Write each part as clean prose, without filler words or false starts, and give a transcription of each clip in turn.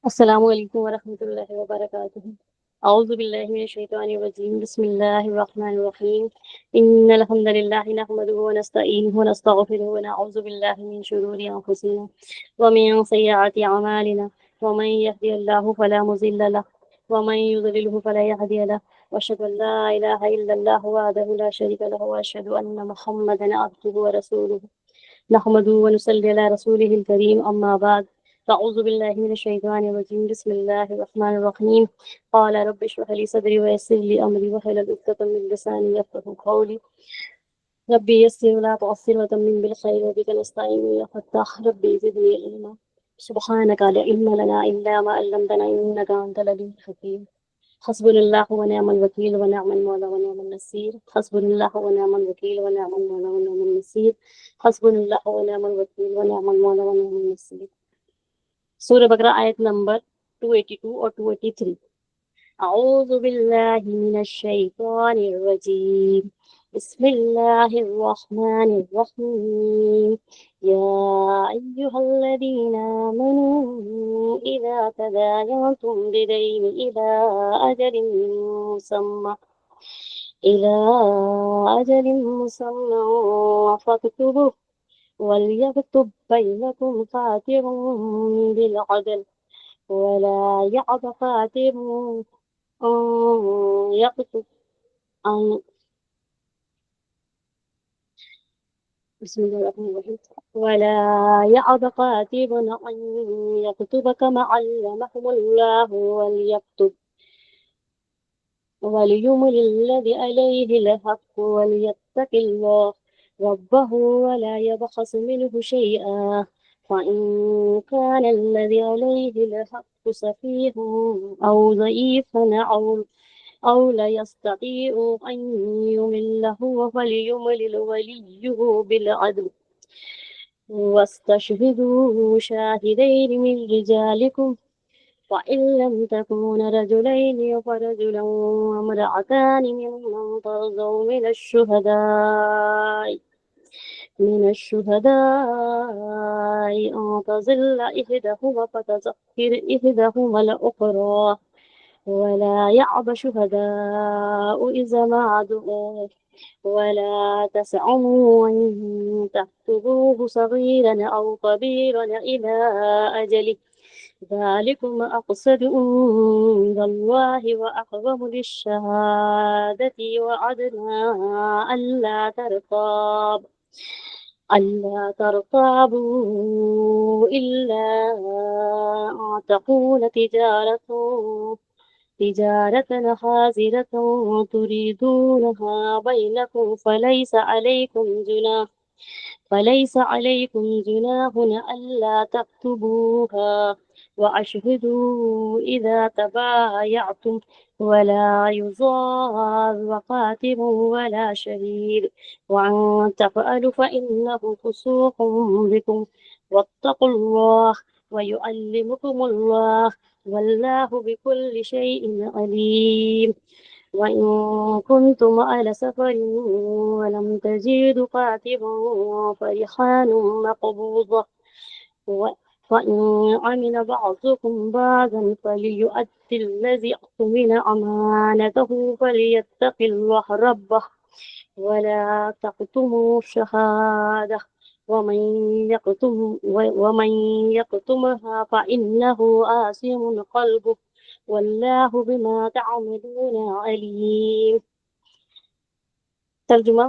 السلام علیکم ورحمۃ اللہ وبرکاتہ۔ اعوذ باللہ من الشیطان الرجیم، بسم اللہ الرحمن الرحیم۔ ان الحمد للہ نحمده ونستعینه ونستغفره ونعوذ باللہ من شرور انفسنا ومن سیئات اعمالنا، ومن يهده الله فلا مضل له ومن يضلله فلا هادي له، واشهد ان لا اله الا الله وحده لا شريك له، واشهد ان محمدا عبده ورسوله، نحمده ونصلي على رسوله الكريم، اما بعد، أعوذ بالله من الشيطان الرجيم، بسم الله الرحمن الرحيم۔ قال رب اشرح لي صدري ويسر لي أمري واحلل عقدة من لساني يفقهوا قولي، ربي يسر ولا تعسر وتمم بالخير وبك نستعين يا فتاح، ربي زدني علما، سبحانك لا علم لنا إلا ما علمتنا إنك أنت العليم الحكيم۔ حسبنا الله ونعم الوكيل ونعم المولى ونعم النصير، حسبنا الله ونعم الوكيل ونعم المولى ونعم النصير، حسبنا الله ونعم الوكيل ونعم المولى ونعم النصير۔ سورہ بقرہ آیت نمبر 282 اور 283۔ اعوذ باللہ من الشیطان الرجیم، بسم اللہ الرحمن الرحیم۔ یا ایہا الذین آمنوا اذا تداینتم بدین الی اجل مسمى فاکتبوه وليكتب بينكم كاتب بالعدل ولا يأب كاتب أن يكتب أن بسم الله الرحمن الرحيم ولا يأب كاتب أن يكتب كما علمهم الله وليمل الذي عليه الحق وليتق الله ربه ولا يبخس منه شيئا، فإن كان الذي عليه الحق سفيه أو ضعيفا أو لا يستطيع أن يمل هو فليملل وليه بالعدل، واستشهدوا شاهدين من رجالكم، وإن لم تكون رجلين فرجل وامرأتان ممن ترضوا من الشهداء أن تضل إحداهما فتذكر إحداهما الأخرى، ولا يأب شهداء إذا ما دعوا، ولا تسعموا أن تكتبوه صغيرا أو كبيرا إلى أجله، ذلكم أقسط عند الله وأقوم للشهادة وأدنى ألا ترتابوا إلا أن تكون تجارة حاضرة تريدونها بينكم فليس عليكم جناح ألا تكتبوها، وأشهدوا إذا تبايعتم، ولا يضار كاتب ولا شهيد، وأن تفعلوا فإنه فسوق بكم، واتقوا الله ويعلمكم الله، والله بكل شيء عليم۔ وإن كنتم على سفر ولم تجدوا كاتبا فرهان مقبوضة، فإن أمن بعضكم بعضا فليؤد الذي اؤتمن أمانته فليتق الله ربه ولا تكتموا الشهادة، ومن يكتمها فإنه آثم قلبه، واللہ بما تعملون علیم۔ ترجمہ: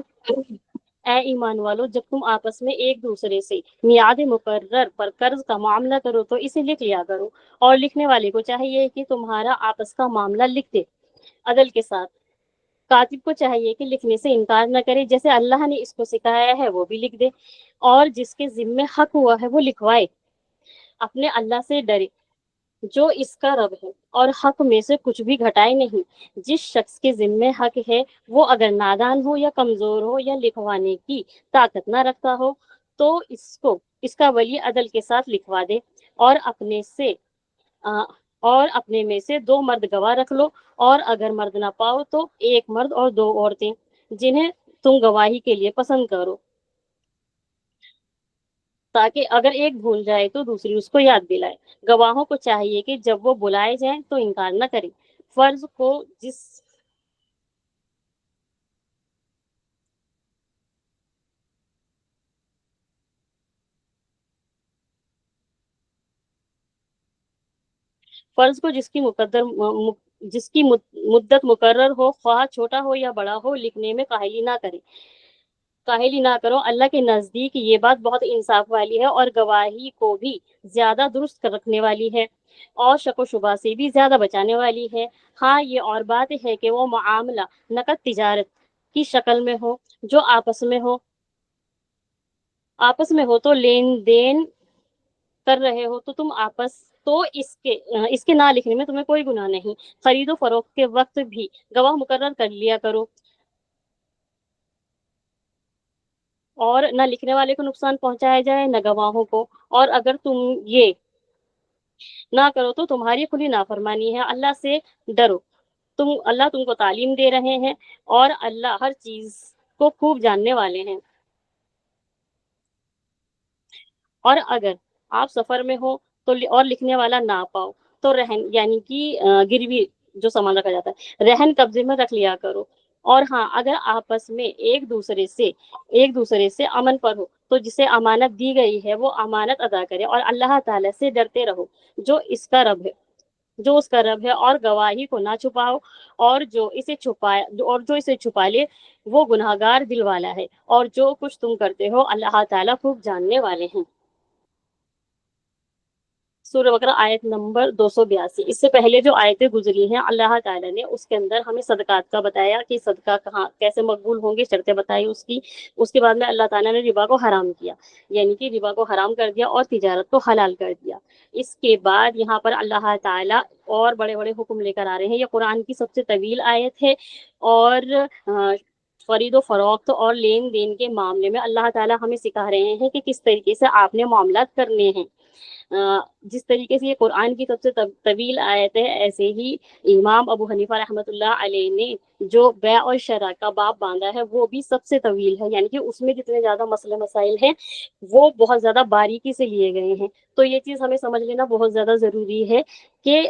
اے ایمان والو، جب تم آپس میں ایک دوسرے سے میعاد مقرر پر قرض کا معاملہ کرو تو اسے لکھ لیا کرو، اور لکھنے والے کو چاہیے کہ تمہارا آپس کا معاملہ لکھ دے عدل کے ساتھ۔ کاتب کو چاہیے کہ لکھنے سے انکار نہ کرے، جیسے اللہ نے اس کو سکھایا ہے وہ بھی لکھ دے، اور جس کے ذمے حق ہوا ہے وہ لکھوائے۔ اپنے اللہ سے ڈرے جو اس کا رب ہے، اور حق میں سے کچھ بھی گھٹائے نہیں۔ جس شخص کے ذمے حق ہے وہ اگر نادان ہو یا کمزور ہو یا لکھوانے کی طاقت نہ رکھتا ہو تو اس کا ولی عدل کے ساتھ لکھوا دے، اور اپنے میں سے 2 مرد گواہ رکھ لو، اور اگر مرد نہ پاؤ تو 1 مرد اور 2 عورتیں جنہیں تم گواہی کے لیے پسند کرو۔ تاکہ اگر ایک بھول جائے تو دوسری اس کو یاد دلائے۔ گواہوں کو چاہیے کہ جب وہ بلائے جائیں تو انکار نہ کریں۔ فرض کو جس فرض کو جس کی مدت مقرر ہو، خواہ چھوٹا ہو یا بڑا ہو، لکھنے میں کاہلی نہ کرو۔ اللہ کے نزدیک یہ بات بہت انصاف والی ہے اور گواہی کو بھی زیادہ درست رکھنے والی ہے اور شک و شبہ سے بھی زیادہ بچانے والی ہے۔ ہاں یہ اور بات ہے کہ وہ معاملہ نقد تجارت کی شکل میں ہو، جو آپس میں ہو تو لین دین کر رہے ہو تو تم آپس تو اس کے نہ لکھنے میں تمہیں کوئی گناہ نہیں۔ خرید و فروخت کے وقت بھی گواہ مقرر کر لیا کرو، اور نہ لکھنے والے کو نقصان پہنچایا جائے نہ گواہوں کو، اور اگر تم یہ نہ کرو تو تمہاری کھلی نافرمانی ہے۔ اللہ سے ڈرو، اللہ تم کو تعلیم دے رہے ہیں اور اللہ ہر چیز کو خوب جاننے والے ہیں۔ اور اگر آپ سفر میں ہو تو اور لکھنے والا نہ پاؤ تو رہن یعنی کہ گروی جو سامان رکھا جاتا ہے، رہن قبضے میں رکھ لیا کرو۔ اور ہاں اگر آپس میں ایک دوسرے سے امن پر ہو تو جسے امانت دی گئی ہے وہ امانت ادا کرے، اور اللہ تعالیٰ سے ڈرتے رہو جو اس کا رب ہے، اور گواہی کو نہ چھپاؤ، اور جو اسے چھپا لے وہ گناہ گار دل والا ہے، اور جو کچھ تم کرتے ہو اللہ تعالیٰ خوب جاننے والے ہیں۔ سورہ بقرہ آیت نمبر 282۔ اس سے پہلے جو آیتیں گزری ہیں اللہ تعالیٰ نے اس کے اندر ہمیں صدقات کا بتایا کہ صدقہ کہاں کیسے مقبول ہوں گے، شرطیں بتائی اس کے بعد میں اللہ تعالیٰ نے ربا کو حرام کیا، یعنی کہ ربا کو حرام کر دیا اور تجارت کو حلال کر دیا۔ اس کے بعد یہاں پر اللہ تعالیٰ اور بڑے بڑے حکم لے کر آ رہے ہیں۔ یہ قرآن کی سب سے طویل آیت ہے، اور خرید و فروخت اور لین دین کے معاملے میں اللہ تعالیٰ ہمیں سکھا رہے ہیں کہ کس طریقے سے آپ نے معاملات کرنے ہیں۔ جس طریقے سے یہ قرآن کی سب سے طویل آیت ہے، ایسے ہی امام ابو حنیفہ رحمۃ اللہ علیہ نے جو بیع اور شرع کا باب باندھا ہے وہ بھی سب سے طویل ہے، یعنی کہ اس میں جتنے زیادہ مسئلے مسائل ہیں وہ بہت زیادہ باریکی سے لیے گئے ہیں۔ تو یہ چیز ہمیں سمجھ لینا بہت زیادہ ضروری ہے کہ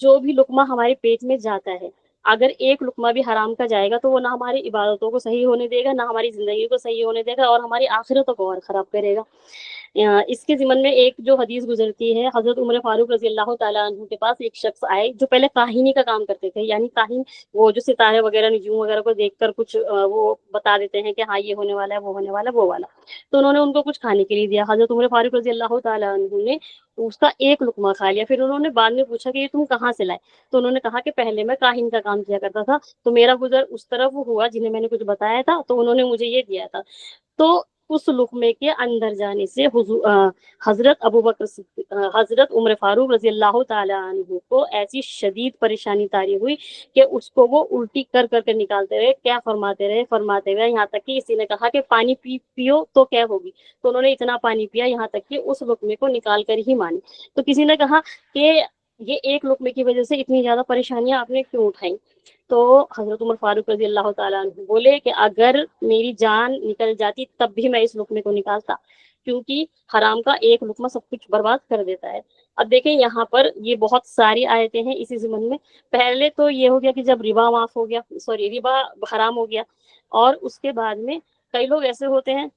جو بھی لقمہ ہمارے پیٹ میں جاتا ہے، اگر ایک لقمہ بھی حرام کا جائے گا تو وہ نہ ہماری عبادتوں کو صحیح ہونے دے گا، نہ ہماری زندگی کو صحیح ہونے دے گا، اور ہماری آخرتوں کو اور خراب کرے گا۔ اس کے ضمن میں ایک جو حدیث گزرتی ہے، حضرت عمر فاروق رضی اللہ تعالیٰ عنہ کے پاس ایک شخص آئے جو پہلے کاہنی کا کام کرتے تھے، یعنی کاہن وہ جو ستارے وغیرہ نجوم وغیرہ کو دیکھ کر کچھ وہ بتا دیتے ہیں کہ ہاں یہ ہونے والا ہے، وہ ہونے والا ہے، وہ والا۔ تو انہوں نے ان کو کچھ کھانے کے لیے دیا، حضرت عمر فاروق رضی اللہ تعالیٰ عنہ نے اس کا ایک لقمہ کھا لیا۔ پھر انہوں نے بعد میں پوچھا کہ یہ تم کہاں سے لائے؟ تو انہوں نے کہا کہ پہلے میں کاہن کا کام کیا کرتا تھا، تو میرا گزر اس طرف ہوا جنہیں میں نے کچھ بتایا تھا تو انہوں نے مجھے یہ دیا تھا۔ تو اس لقمے کے اندر جانے سے حضرت عمر فاروق رضی اللہ تعالیٰ عنہ کو ایسی شدید پریشانی طاری ہوئی کہ اس کو وہ الٹی کر کر کے نکالتے رہے، کیا فرماتے رہے یہاں تک کہ کسی نے کہا کہ پانی پیو تو کیا ہوگی، تو انہوں نے اتنا پانی پیا یہاں تک کہ اس لقمے کو نکال کر ہی مانی۔ تو کسی نے کہا کہ یہ ایک لقمے کی وجہ سے اتنی زیادہ پریشانیاں آپ نے کیوں اٹھائیں؟ تو حضرت عمر فاروق رضی اللہ تعالیٰ عنہ بولے کہ اگر میری جان نکل جاتی تب بھی میں اس لقمے کو نکالتا، کیونکہ حرام کا ایک لقمہ سب کچھ برباد کر دیتا ہے۔ اب دیکھیں یہاں پر یہ بہت ساری آیتیں ہیں اسی ضمن میں۔ پہلے تو یہ ہو گیا کہ جب ربا حرام ہو گیا، اور اس کے بعد میں کئی لوگ ایسے ہوتے ہیں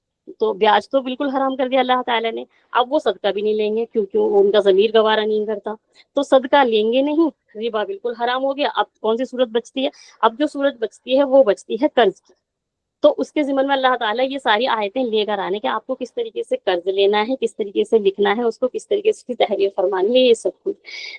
تو بیاج تو بالکل حرام کر دیا اللہ تعالیٰ نے، اب وہ صدقہ بھی نہیں لیں گے کیونکہ ان کا ضمیر گوارا نہیں کرتا، تو صدقہ لیں گے نہیں، ربا بالکل حرام ہو گیا۔ اب کون سی صورت بچتی ہے؟ اب جو صورت بچتی ہے وہ بچتی ہے قرض کی۔ تو اس کے ضمن میں اللہ تعالیٰ یہ ساری آیتیں لے کر آنے کہ آپ کو کس طریقے سے قرض لینا ہے، کس طریقے سے لکھنا ہے، اس کو کس طریقے سے تحریر فرمانی ہے، یہ سب کچھ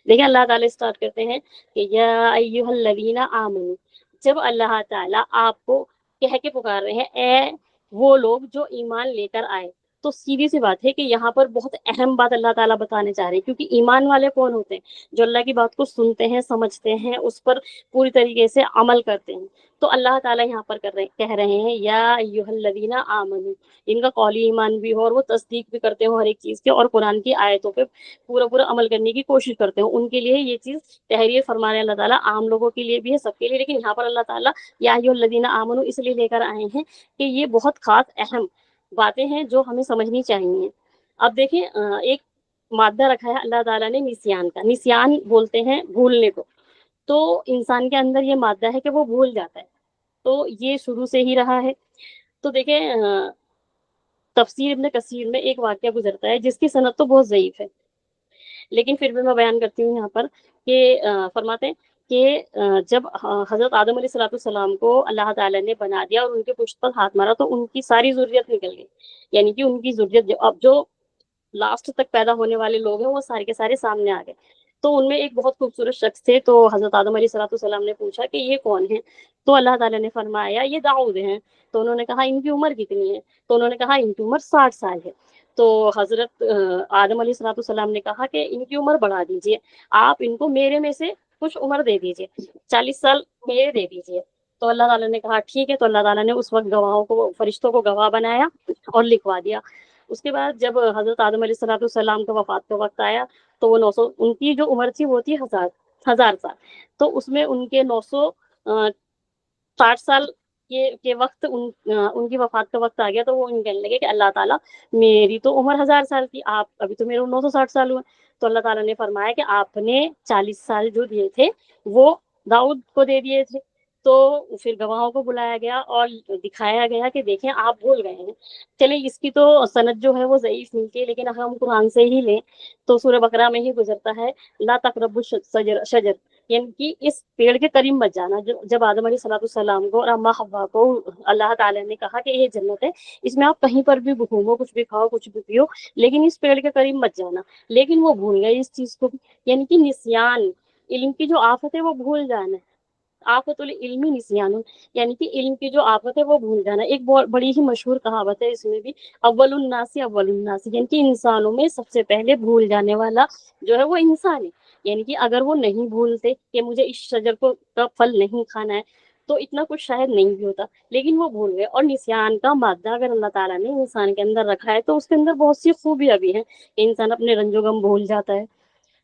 دیکھیں۔ اللہ تعالیٰ اسٹارٹ کرتے ہیں کہ یا ایھا الذین آمنوا، جب اللہ تعالیٰ آپ کو کہہ کے پکار رہے ہیں اے وہ لوگ جو ایمان لے کر آئے، تو سیدھی سی بات ہے کہ یہاں پر بہت اہم بات اللہ تعالیٰ بتانے چاہ رہے ہیں، کیونکہ ایمان والے کون ہوتے ہیں؟ جو اللہ کی بات کو سنتے ہیں، سمجھتے ہیں، اس پر پوری طریقے سے عمل کرتے ہیں۔ تو اللہ تعالیٰ یہاں پر کہہ رہے ہیں یا ایھا الذین آمنوا، ان کا قولی ایمان بھی ہو اور وہ تصدیق بھی کرتے ہو ہر ایک چیز کے، اور قرآن کی آیتوں پہ پورا عمل کرنے کی کوشش کرتے ہو، ان کے لیے یہ چیز تحریر فرمانے اللہ تعالیٰ عام لوگوں کے لیے بھی ہے، سب کے لیے، لیکن یہاں پر اللہ تعالیٰ یا ایھا الذین آمنوا اس لیے لے کر آئے ہیں کہ یہ بہت خاص اہم باتیں ہیں جو ہمیں سمجھنی چاہیے۔ اب دیکھیں ایک مادہ رکھا ہے اللہ تعالیٰ نے نسیان کا، نسیان بولتے ہیں بھولنے کو، تو انسان کے اندر یہ مادہ ہے کہ وہ بھول جاتا ہے، تو یہ شروع سے ہی رہا ہے۔ تو دیکھیں تفسیر ابن کثیر میں ایک واقعہ گزرتا ہے جس کی سند تو بہت ضعیف ہے، لیکن پھر بھی میں بیان کرتی ہوں یہاں پر کہ فرماتے ہیں کہ جب حضرت آدم علیہ الصلوۃ والسلام کو اللہ تعالیٰ نے بنا دیا اور ان کے پشت پر ہاتھ مارا تو ان کی ساری ذریت نکل گئی، یعنی کہ ان کی ذریت اب جو لاسٹ تک پیدا ہونے والے لوگ ہیں وہ سارے کے سارے سامنے آ گئے۔ تو ان میں ایک بہت خوبصورت شخص تھے، تو حضرت آدم علیہ الصلوۃ والسلام نے پوچھا کہ یہ کون ہے؟ تو اللہ تعالیٰ نے فرمایا یہ داؤد ہیں۔ تو انہوں نے کہا ان کی عمر کتنی ہے؟ تو انہوں نے کہا ان کی عمر 60 سال ہے۔ تو حضرت آدم علیہ الصلوۃ والسلام نے کہا کہ ان کی عمر بڑھا دیجیے، آپ ان کو میرے میں سے کچھ عمر دے دیجیے، 40 سال میرے دے دیجیے۔ تو اللہ تعالیٰ نے کہا ٹھیک ہے، تو اللہ تعالیٰ نے اس وقت گواہوں کو، فرشتوں کو گواہ بنایا اور لکھوا دیا۔ اس کے بعد جب حضرت آدم علیہ الصلوۃ والسلام کا وفات کا وقت آیا تو وہ 900، ان کی جو عمر تھی وہ تھی 1000 سال، تو اس میں ان کے 960 سال کے وقت ان کی وفات کا وقت آ گیا، تو وہ ان کہنے لگے کہ اللہ تعالیٰ میری تو عمر 1000 سال تھی، آپ ابھی تو میرے 960 سال ہوئے۔ تو اللہ تعالیٰ نے فرمایا کہ آپ نے 40 سال جو دیے تھے وہ داؤد کو دے دیے تھے۔ تو پھر گواہوں کو بلایا گیا اور دکھایا گیا کہ دیکھیں آپ بھول گئے ہیں۔ چلیں اس کی تو سند جو ہے وہ ضعیف ملتی ہے، لیکن اگر ہم قرآن سے ہی لیں تو سورہ بقرہ میں ہی گزرتا ہے لا تقربوا شجر، یعنی کہ اس پیڑ کے قریب مت جانا۔ جب آدم علیہ الصلوۃ والسلام کو اور اما حوا کو اللہ تعالیٰ نے کہا کہ یہ جنت ہے، اس میں آپ کہیں پر بھی گھومو، کچھ بھی کھاؤ، کچھ بھی پیو، لیکن اس پیڑ کے قریب مت جانا، لیکن وہ بھول گئے اس چیز کو بھی، یعنی کہ نسیان، علم کی جو آفت ہے وہ بھول جانا ہے، آفت العلمی نسیان، یعنی کہ علم کی جو آفت ہے وہ بھول جانا۔ ایک بڑی ہی مشہور کہاوت ہے اس میں بھی، اول الناس اول الناس، یعنی کہ انسانوں میں سب سے پہلے بھول جانے والا جو ہے وہ انسان ہے، یعنی کہ اگر وہ نہیں بھولتے کہ مجھے اس شجر کو کا پھل نہیں کھانا ہے تو اتنا کچھ شاید نہیں بھی ہوتا، لیکن وہ بھول گئے۔ اور نسیان کا مادہ اگر اللہ تعالیٰ نے انسان کے اندر رکھا ہے تو اس کے اندر بہت سی خوبیاں بھی ہیں کہ انسان اپنے رنج و غم بھول جاتا ہے،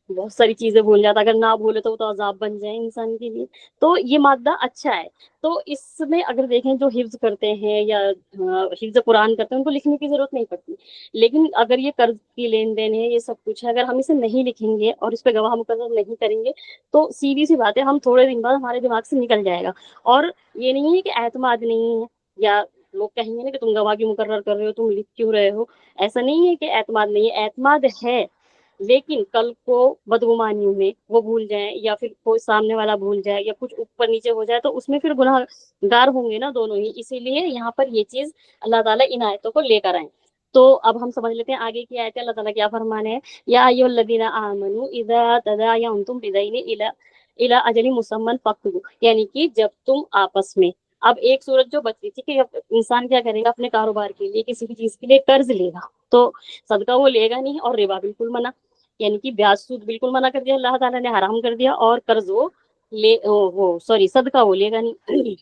بہت ساری چیزیں بھول جاتا ہے، اگر نہ بھولے تو وہ تو عذاب بن جائے انسان کے لیے۔ تو یہ مادہ اچھا ہے۔ تو اس میں اگر دیکھیں جو حفظ کرتے ہیں یا حفظ قرآن کرتے ہیں ان کو لکھنے کی ضرورت نہیں پڑتی، لیکن اگر یہ قرض کی لین دین ہے، یہ سب کچھ ہے، اگر ہم اسے نہیں لکھیں گے اور اس پہ گواہ مقرر نہیں کریں گے تو سیدھی سی بات ہے ہم تھوڑے دن بعد ہمارے دماغ سے نکل جائے گا۔ اور یہ نہیں ہے کہ اعتماد نہیں ہے، یا لوگ کہیں گے نا کہ تم گواہ کی مقرر کر رہے ہو، تم لکھ کیوں رہے ہو، ایسا نہیں ہے کہ اعتماد نہیں ہے، اعتماد ہے، لیکن کل کو بدگمانیوں میں وہ بھول جائیں یا پھر کوئی سامنے والا بھول جائے یا کچھ اوپر نیچے ہو جائے تو اس میں پھر گناہ گار ہوں گے نا دونوں ہی، اسی لیے یہاں پر یہ چیز اللہ تعالیٰ ان آیتوں کو لے کر آئیں۔ تو اب ہم سمجھ لیتے ہیں آگے کی آیت اللہ تعالیٰ کیا فرمانے ہیں، یا ایھا الذین آمنوا اذا تداینتم بدین الی اجل مسمى فاکتبوا، یعنی کہ جب تم آپس میں، اب ایک صورت جو بچی تھی کہ انسان کیا کرے گا اپنے کاروبار کے لیے کسی بھی چیز کے لیے قرض لے گا تو صدقہ وہ لے گا نہیں، اور ربا بالکل منع، یعنی کہ بیاج سود بالکل منع کر دیا اللہ تعالیٰ نے، حرام کر دیا، اور قرض وہ سوری صدقہ وہ لے گا نہیں۔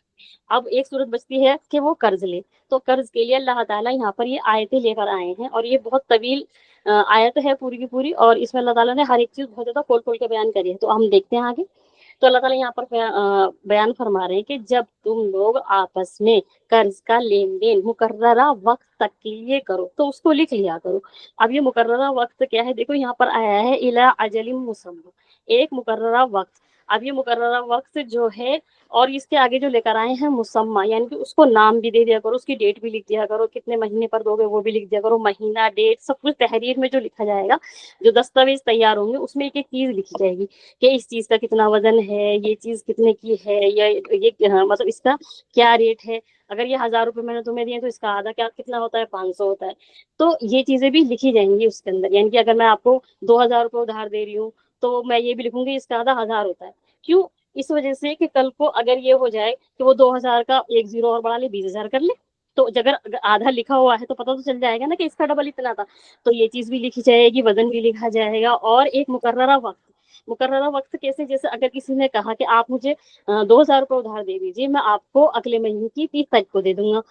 اب ایک صورت بچتی ہے کہ وہ قرض لے، تو قرض کے لیے اللہ تعالیٰ یہاں پر یہ آیتیں لے کر آئے ہیں، اور یہ بہت طویل آیت ہے پوری کی پوری، اور اس میں اللہ تعالیٰ نے ہر ایک چیز بہت زیادہ کھول کھول کے بیان کری ہے۔ تو ہم دیکھتے ہیں آگے، تو اللہ تعالیٰ یہاں پر بیان فرما رہے ہیں کہ جب تم لوگ آپس میں قرض کا لین دین مقررہ وقت تک کے لیے کرو تو اس کو لکھ لیا کرو۔ اب یہ مقررہ وقت کیا ہے، دیکھو یہاں پر آیا ہے الی اجل مسمى، ایک مقررہ وقت۔ اب یہ مقررہ وقت جو ہے اور اس کے آگے جو لے کر آئے ہیں مسمى، یعنی کہ اس کو نام بھی دے دیا کرو، اس کی ڈیٹ بھی لکھ دیا کرو، کتنے مہینے پر دو گے وہ بھی لکھ دیا کرو، مہینہ، ڈیٹ، سب کچھ تحریر میں جو لکھا جائے گا، جو دستاویز تیار ہوں گے اس میں ایک ایک چیز لکھی جائے گی کہ اس چیز کا کتنا وزن ہے، یہ چیز کتنے کی ہے، یا یہ مطلب اس کا کیا ریٹ ہے، اگر یہ 1000 روپے میں نے تمہیں دیے تو اس کا آدھا کیا کتنا ہوتا ہے، 500 ہوتا ہے۔ تو یہ چیزیں بھی لکھی جائیں گی اس کے اندر، یعنی کہ اگر میں آپ کو 2000 روپے ادھار دے رہی ہوں تو میں یہ بھی لکھوں گی اس کا آدھا 1000 ہوتا ہے، کیوں؟ اس وجہ سے کہ کل کو اگر یہ ہو جائے کہ وہ 2000 کا ایک زیرو اور بڑھا لے 20000 کر لے، تو اگر آدھا لکھا ہوا ہے تو پتہ تو چل جائے گا نا کہ اس کا ڈبل اتنا تھا، تو یہ چیز بھی لکھی جائے گی، وزن بھی لکھا جائے گا، اور ایک مقررہ وقت۔ مقررہ وقت کیسے، جیسے اگر کسی نے کہا کہ آپ مجھے 2000 روپے ادھار دے دیجیے، میں آپ کو اگلے مہینے کی 30 تاریخ کو دے دوں گا،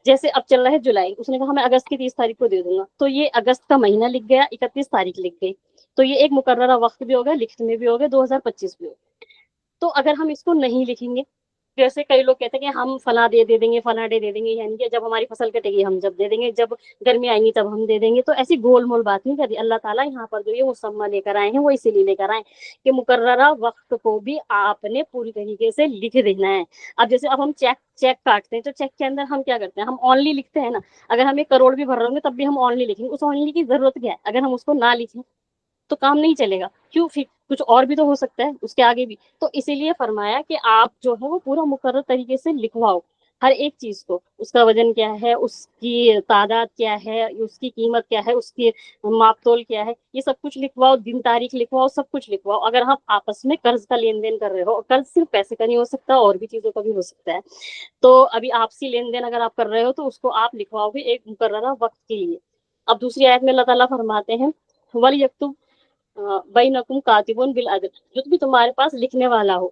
جیسے اب چل رہا ہے جولائی، اس نے کہا میں اگست کی 30 تاریخ کو دے دوں گا، تو یہ اگست کا مہینہ لکھ گیا، 31 تاریخ لکھ گئی، تو یہ ایک مقررہ وقت بھی ہوگا، لکھنے میں بھی ہوگا، 2025 بھی ہوگا۔ تو اگر ہم اس کو نہیں لکھیں گے جیسے کئی لوگ کہتے ہیں کہ ہم فلاں دے دیں گے، فلاں ڈے دے دیں گے، یعنی کہ جب ہماری فصل کٹے گی ہم جب دے دیں گے، جب گرمی آئیں گی تب ہم دے دیں گے. تو ایسی گول مول بات نہیں کرتی اللہ تعالیٰ. یہاں پر جو یہ مسمہ لے کر آئے ہیں وہ اسی لیے لے کر آئے کہ مقررہ وقت کو بھی آپ نے پوری طریقے سے لکھ دینا ہے. اب جیسے اب ہم چیک کاٹتے ہیں تو چیک کے اندر ہم کیا کرتے ہیں، ہم اونلی لکھتے ہیں نا. اگر ہم 1 کروڑ بھی بھر رہے ہوں گے تب بھی ہم اونلی لکھیں گے. اس اونلی کی ضرورت کیا ہے؟ اگر ہم اس کو نہ لکھیں تو کام نہیں چلے گا. کیوں؟ پھر کچھ اور بھی تو ہو سکتا ہے اس کے آگے بھی. تو اسی لیے فرمایا کہ آپ جو ہے وہ پورا مقرر طریقے سے لکھواؤ ہر ایک چیز کو. اس کا وزن کیا ہے، اس کی تعداد کیا ہے، اس کی قیمت کیا ہے، اس کی ماپ تول کیا ہے، یہ سب کچھ لکھواؤ. دن تاریخ لکھواؤ، سب کچھ لکھواؤ. اگر ہم آپس میں قرض کا لین دین کر رہے ہو، قرض صرف پیسے کا نہیں ہو سکتا، اور بھی چیزوں کا بھی ہو سکتا ہے. تو ابھی آپسی لین دین اگر آپ کر رہے ہو تو اس کو آپ لکھواؤ گے ایک مقررہ وقت کے لیے. اب دوسری آیت میں اللہ تعالیٰ فرماتے ہیں وَلْيَكْتُبْ بَيْنَكُمْ كَاتِبٌ بِالْعَدْلِ. جو بھی تمہارے پاس لکھنے والا ہو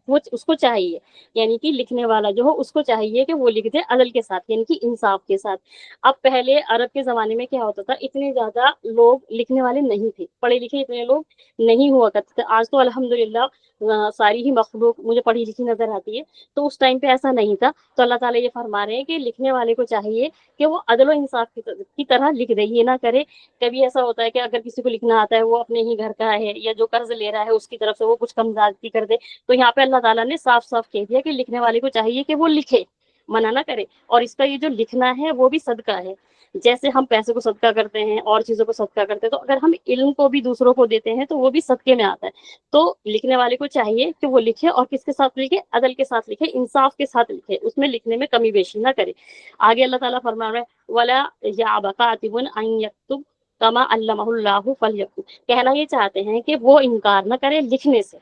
وہ اس کو چاہیے، یعنی کہ لکھنے والا جو ہو اس کو چاہیے کہ وہ لکھ دے عدل کے ساتھ، یعنی کہ انصاف کے ساتھ. اب پہلے عرب کے زمانے میں کیا ہوتا تھا، اتنے زیادہ لوگ لکھنے والے نہیں تھے، پڑھے لکھے اتنے لوگ نہیں ہوا کرتے تھے. آج تو الحمدللہ ساری ہی مخلوق مجھے پڑھی لکھی نظر آتی ہے. تو اس ٹائم پہ ایسا نہیں تھا. تو اللہ تعالیٰ یہ فرما رہے ہیں کہ لکھنے والے کو چاہیے کہ وہ عدل و انصاف کی طرح لکھ دے، یہ نہ کرے. کبھی ایسا ہوتا ہے کہ اگر کسی کو لکھنا آتا ہے وہ اپنے ہی گھر کا ہے یا جو قرض لے رہا ہے اس کی طرف سے وہ کچھ کم زیادتی کر دے. تو یہاں پہ اللہ تعالیٰ نے صاف صاف کہہ دیا کہ لکھنے والے کو چاہیے کہ وہ لکھے، منع نہ کرے. اور اس کا یہ جو لکھنا ہے وہ بھی صدقہ ہے. جیسے ہم پیسے کو صدقہ کرتے ہیں اور چیزوں کو صدقہ کرتے ہیں، تو اگر ہم علم کو بھی دوسروں کو دیتے ہیں تو وہ بھی صدقے میں آتا ہے. تو لکھنے والے کو چاہیے کہ وہ لکھے، اور کس کے ساتھ لکھے؟ عدل کے ساتھ لکھے، انصاف کے ساتھ لکھے، اس میں لکھنے میں کمی بیشی نہ کرے. آگے اللہ تعالیٰ فرما رہا ہے وَلَا يَأْبَ كَاتِبٌ أَن يَكْتُبَ كَمَا عَلَّمَهُ اللَّهُ فَلْيَكْتُبْ. کہنا یہ چاہتے ہیں کہ وہ انکار نہ کرے لکھنے سے.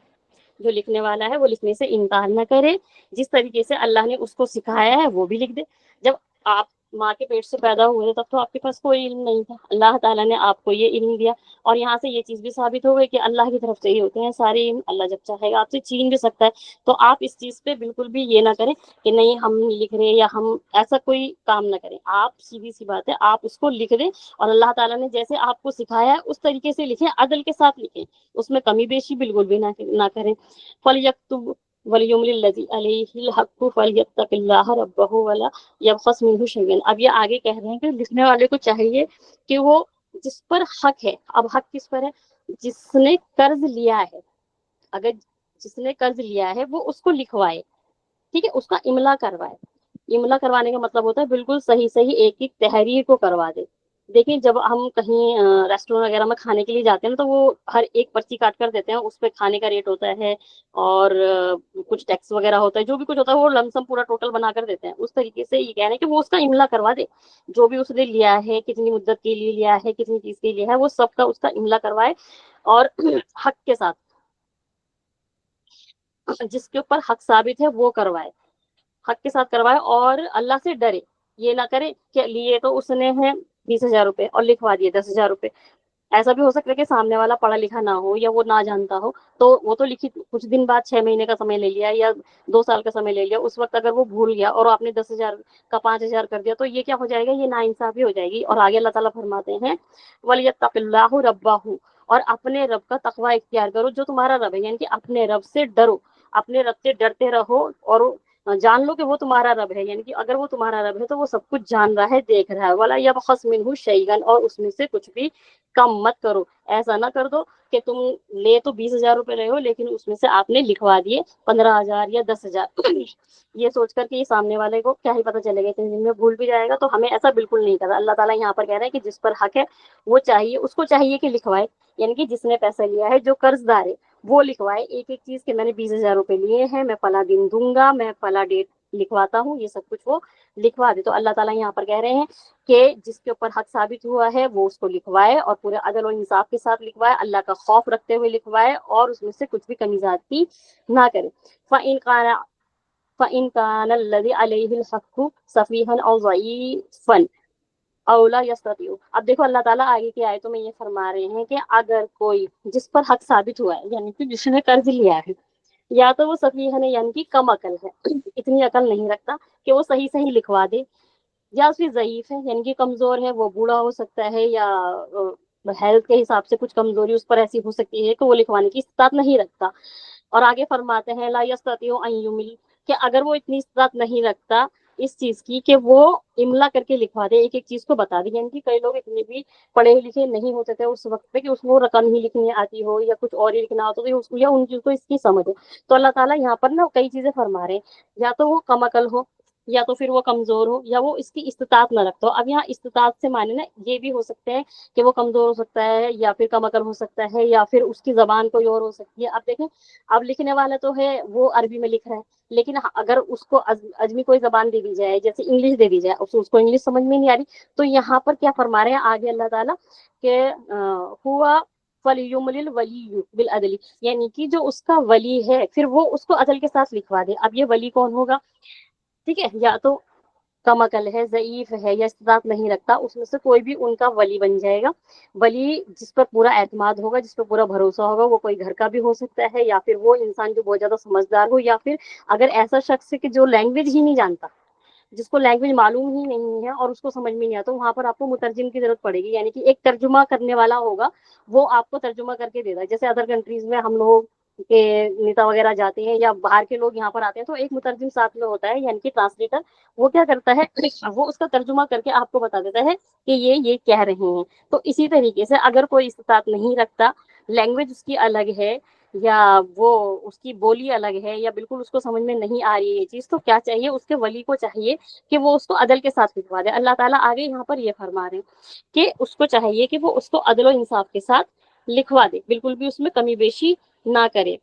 جو لکھنے والا ہے وہ لکھنے سے انکار نہ کرے، جس طریقے سے اللہ نے اس کو سکھایا ہے وہ بھی لکھ دے. جب آپ ماں کے پیٹ سے پیدا ہوئے تب تو آپ کے پاس کوئی علم نہیں تھا، اللہ تعالیٰ نے آپ کو یہ علم دیا. اور یہاں سے یہ چیز بھی ثابت ہو گئی کہ اللہ کی طرف سے ہی ہوتے ہیں سارے علم. اللہ جب چاہے گا آپ سے چھین بھی سکتا ہے. تو آپ اس چیز پہ بالکل بھی یہ نہ کریں کہ نہیں ہم نہیں لکھ رہے یا ہم ایسا کوئی کام نہ کریں. آپ سیدھی سی بات ہے آپ اس کو لکھ دیں، اور اللہ تعالیٰ نے جیسے آپ کو سکھایا ہے اس طریقے سے لکھیں، عدل کے ساتھ لکھیں، اس میں کمی بیشی بالکل بھی نہ کریں. فَلْيَكْتُبْ وَلْيُمْلِلْ الَّذِي عَلَيْهِ الْحَقُّ فَلْيَتَّقِ اللَّهَ رَبَّهُ وَلَا يَبْخَسْ مِنْهُ شَيْئًا. اب یہ آگے کہہ رہے ہیں کہ لکھنے والے کو چاہیے کہ وہ جس پر حق ہے. اب حق کس پر ہے؟ جس نے قرض لیا ہے. اگر جس نے قرض لیا ہے وہ اس کو لکھوائے، ٹھیک ہے، اس کا املا کروائے. املا کروانے کا مطلب ہوتا ہے بالکل صحیح صحیح ایک ایک تحریر کو کروا دے. دیکھیں جب ہم کہیں ریسٹورینٹ وغیرہ میں کھانے کے لیے جاتے ہیں نا تو وہ ہر ایک پرچی کاٹ کر دیتے ہیں، اس پہ کھانے کا ریٹ ہوتا ہے اور کچھ ٹیکس وغیرہ ہوتا ہے، جو بھی کچھ ہوتا ہے وہ لمسم پورا ٹوٹل بنا کر دیتے ہیں. اس طریقے سے یہ کہہ رہے ہیں کہ وہ اس کا املا کروا دے. جو بھی اس نے لیا ہے، کتنی مدت کے لیے لیا ہے، کتنی چیز کے لیے ہے، وہ سب کا اس کا املا کروائے. اور حق کے ساتھ، جس کے اوپر حق ثابت ہے وہ کروائے، حق کے ساتھ کروائے. اور اللہ سے ڈرے. یہ نہ کرے کہ لیے تو اس نے ہے 20,000 روپے اور لکھوا دیے 10,000 روپے. ایسا بھی ہو سکتا ہے کہ سامنے والا پڑھا لکھا نہ ہو یا وہ نہ جانتا ہو، تو وہ تو لکھی کچھ دن بعد 6 مہینے کا سمے لے لیا یا 2 سال کا سمے لے لیا، اس وقت اگر وہ بھول گیا اور آپ نے 10,000 کا 5,000 کر دیا تو یہ کیا ہو جائے گا؟ یہ ناانصافی ہو جائے گی. اور آگے اللہ تعالیٰ فرماتے ہیں وَلْيَتَّقِ اللَّهُ رَبَّهُ. اور اپنے رب کا تقوی اختیار کرو، جو تمہارا رب ہے، یعنی کہ اپنے رب سے ڈرو، اپنے رب سے ڈرتے رہو. اور جان لو کہ وہ تمہارا رب ہے، یعنی کہ اگر وہ تمہارا رب ہے تو وہ سب کچھ جان رہا ہے، دیکھ رہا ہے. وَلَا يَبْخَسْ مِنْهُ شَيْئًا. اور اس میں سے کچھ بھی کم مت کرو. ایسا نہ کر دو کہ تم لے تو 20,000 روپے رہے ہو لیکن اس میں سے آپ نے لکھوا دیے 15,000 یا 10,000 یہ سوچ کر کہ یہ سامنے والے کو کیا ہی پتہ چلے گا، اتنے دن میں بھول بھی جائے گا. تو ہمیں ایسا بالکل نہیں کرنا. اللہ تعالیٰ یہاں پر کہہ رہے ہیں کہ جس پر حق ہے وہ چاہیے، اس کو چاہیے کہ لکھوائے، یعنی کہ جس نے پیسہ لیا ہے، جو قرض دار ہے وہ لکھوائے ایک ایک چیز کہ میں نے 20,000 روپے لیے ہیں، میں فلاں دن دوں گا، میں فلاں ڈیٹ لکھواتا ہوں، یہ سب کچھ وہ لکھوا دے. تو اللہ تعالیٰ یہاں پر کہہ رہے ہیں کہ جس کے اوپر حق ثابت ہوا ہے وہ اس کو لکھوائے، اور پورے عدل و انصاف کے ساتھ لکھوائے، اللہ کا خوف رکھتے ہوئے لکھوائے، اور اس میں سے کچھ بھی کمی زیادتی نہ کرے. فَإِنْ كَانَ الَّذِي عَلَيْهِ الْحَقُّ سَفِيهًا أَوْ ضَعِيفًا أَوْ لَا يَسْتَطِيعُ. اب دیکھو اللہ تعالیٰ آگے کی آیتوں میں یہ فرما رہے ہیں کہ اگر کوئی جس پر حق ثابت ہوا ہے، یعنی کہ جس نے قرض لیا ہے، یا تو وہ سفیہ ہے یعنی کہ کم عقل ہے، اتنی عقل نہیں رکھتا کہ وہ صحیح صحیح لکھوا دے، یا پھر ضعیف ہے یعنی کہ کمزور ہے، وہ بوڑھا ہو سکتا ہے، یا ہیلتھ کے حساب سے کچھ کمزوری اس پر ایسی ہو سکتی ہے کہ وہ لکھوانے کی استطاعت نہیں رکھتا. اور آگے فرماتے ہیں لا یستطیع ان یمل کہ اگر وہ اتنی استطاعت نہیں رکھتا اس چیز کی کہ وہ املا کر کے لکھوا دے، ایک ایک چیز کو بتا دے، یعنی کہ کئی لوگ اتنے بھی پڑھے لکھے نہیں ہوتے تھے اس وقت پہ کہ اس کو رقم ہی لکھنی آتی ہو یا کچھ اور ہی لکھنا ہوتا تو یا ان چیز کو اس کی سمجھ ہو، تو اللہ تعالیٰ یہاں پر نا کئی چیزیں فرما رہے ہیں، یا تو وہ کم عقل ہو، یا تو پھر وہ کمزور ہو، یا وہ اس کی استطاعت نہ رکھتا ہو۔ اب یہاں استطاعت سے معنی نا یہ بھی ہو سکتے ہیں کہ وہ کمزور ہو سکتا ہے، یا پھر کم عقل ہو سکتا ہے، یا پھر اس کی زبان کوئی اور ہو سکتی ہے۔ اب دیکھیں، اب لکھنے والا تو ہے وہ عربی میں لکھ رہا ہے، لیکن اگر اس کو اجمی کوئی زبان دے دی جائے، جیسے انگلش دے دی جائے، اس کو انگلش سمجھ میں نہیں آ رہی، تو یہاں پر کیا فرما رہے ہیں آگے اللہ تعالیٰ کہ ہوا فَلْيُمْلِلْ وَلِيُّ بِالْعَدْلِ، یعنی کہ جو اس کا ولی ہے پھر وہ اس کو عدل کے ساتھ لکھوا دے۔ اب یہ ولی کون ہوگا؟ ٹھیک ہے، یا تو کم عقل ہے، ضعیف ہے، یا استطاعت نہیں رکھتا، اس میں سے کوئی بھی ان کا ولی بن جائے گا۔ ولی جس پر پورا اعتماد ہوگا، جس پر پورا بھروسہ ہوگا، وہ کوئی گھر کا بھی ہو سکتا ہے، یا پھر وہ انسان جو بہت زیادہ سمجھدار ہو، یا پھر اگر ایسا شخص ہے کہ جو لینگویج ہی نہیں جانتا، جس کو لینگویج معلوم ہی نہیں ہے اور اس کو سمجھ میں نہیں آتا، وہاں پر آپ کو مترجم کی ضرورت پڑے گی، یعنی کہ ایک ترجمہ کرنے والا ہوگا، وہ آپ کو ترجمہ کر کے دے گا۔ جیسے ادر کنٹریز میں ہم لوگ کے نیتا وغیرہ جاتے ہیں یا باہر کے لوگ یہاں پر آتے ہیں تو ایک مترجم ساتھ میں ہوتا ہے، یعنی کہ ٹرانسلیٹر، وہ کیا کرتا ہے وہ اس کا ترجمہ کر کے آپ کو بتا دیتا ہے کہ یہ کہہ رہے ہیں۔ تو اسی طریقے سے اگر کوئی استطاعت نہیں رکھتا، لینگویج اس کی الگ ہے، یا وہ اس کی بولی الگ ہے، یا بالکل اس کو سمجھ میں نہیں آ رہی ہے یہ چیز، تو کیا چاہیے اس کے ولی کو چاہیے کہ وہ اس کو عدل کے ساتھ لکھوا دے۔ اللہ تعالیٰ آگے یہاں پر یہ فرما رہے ہیں کہ اس کو چاہیے کہ وہ اس کو عدل و انصاف کے ساتھ لکھوا دے، بالکل بھی اس میں کمی بیشی نہ کرے۔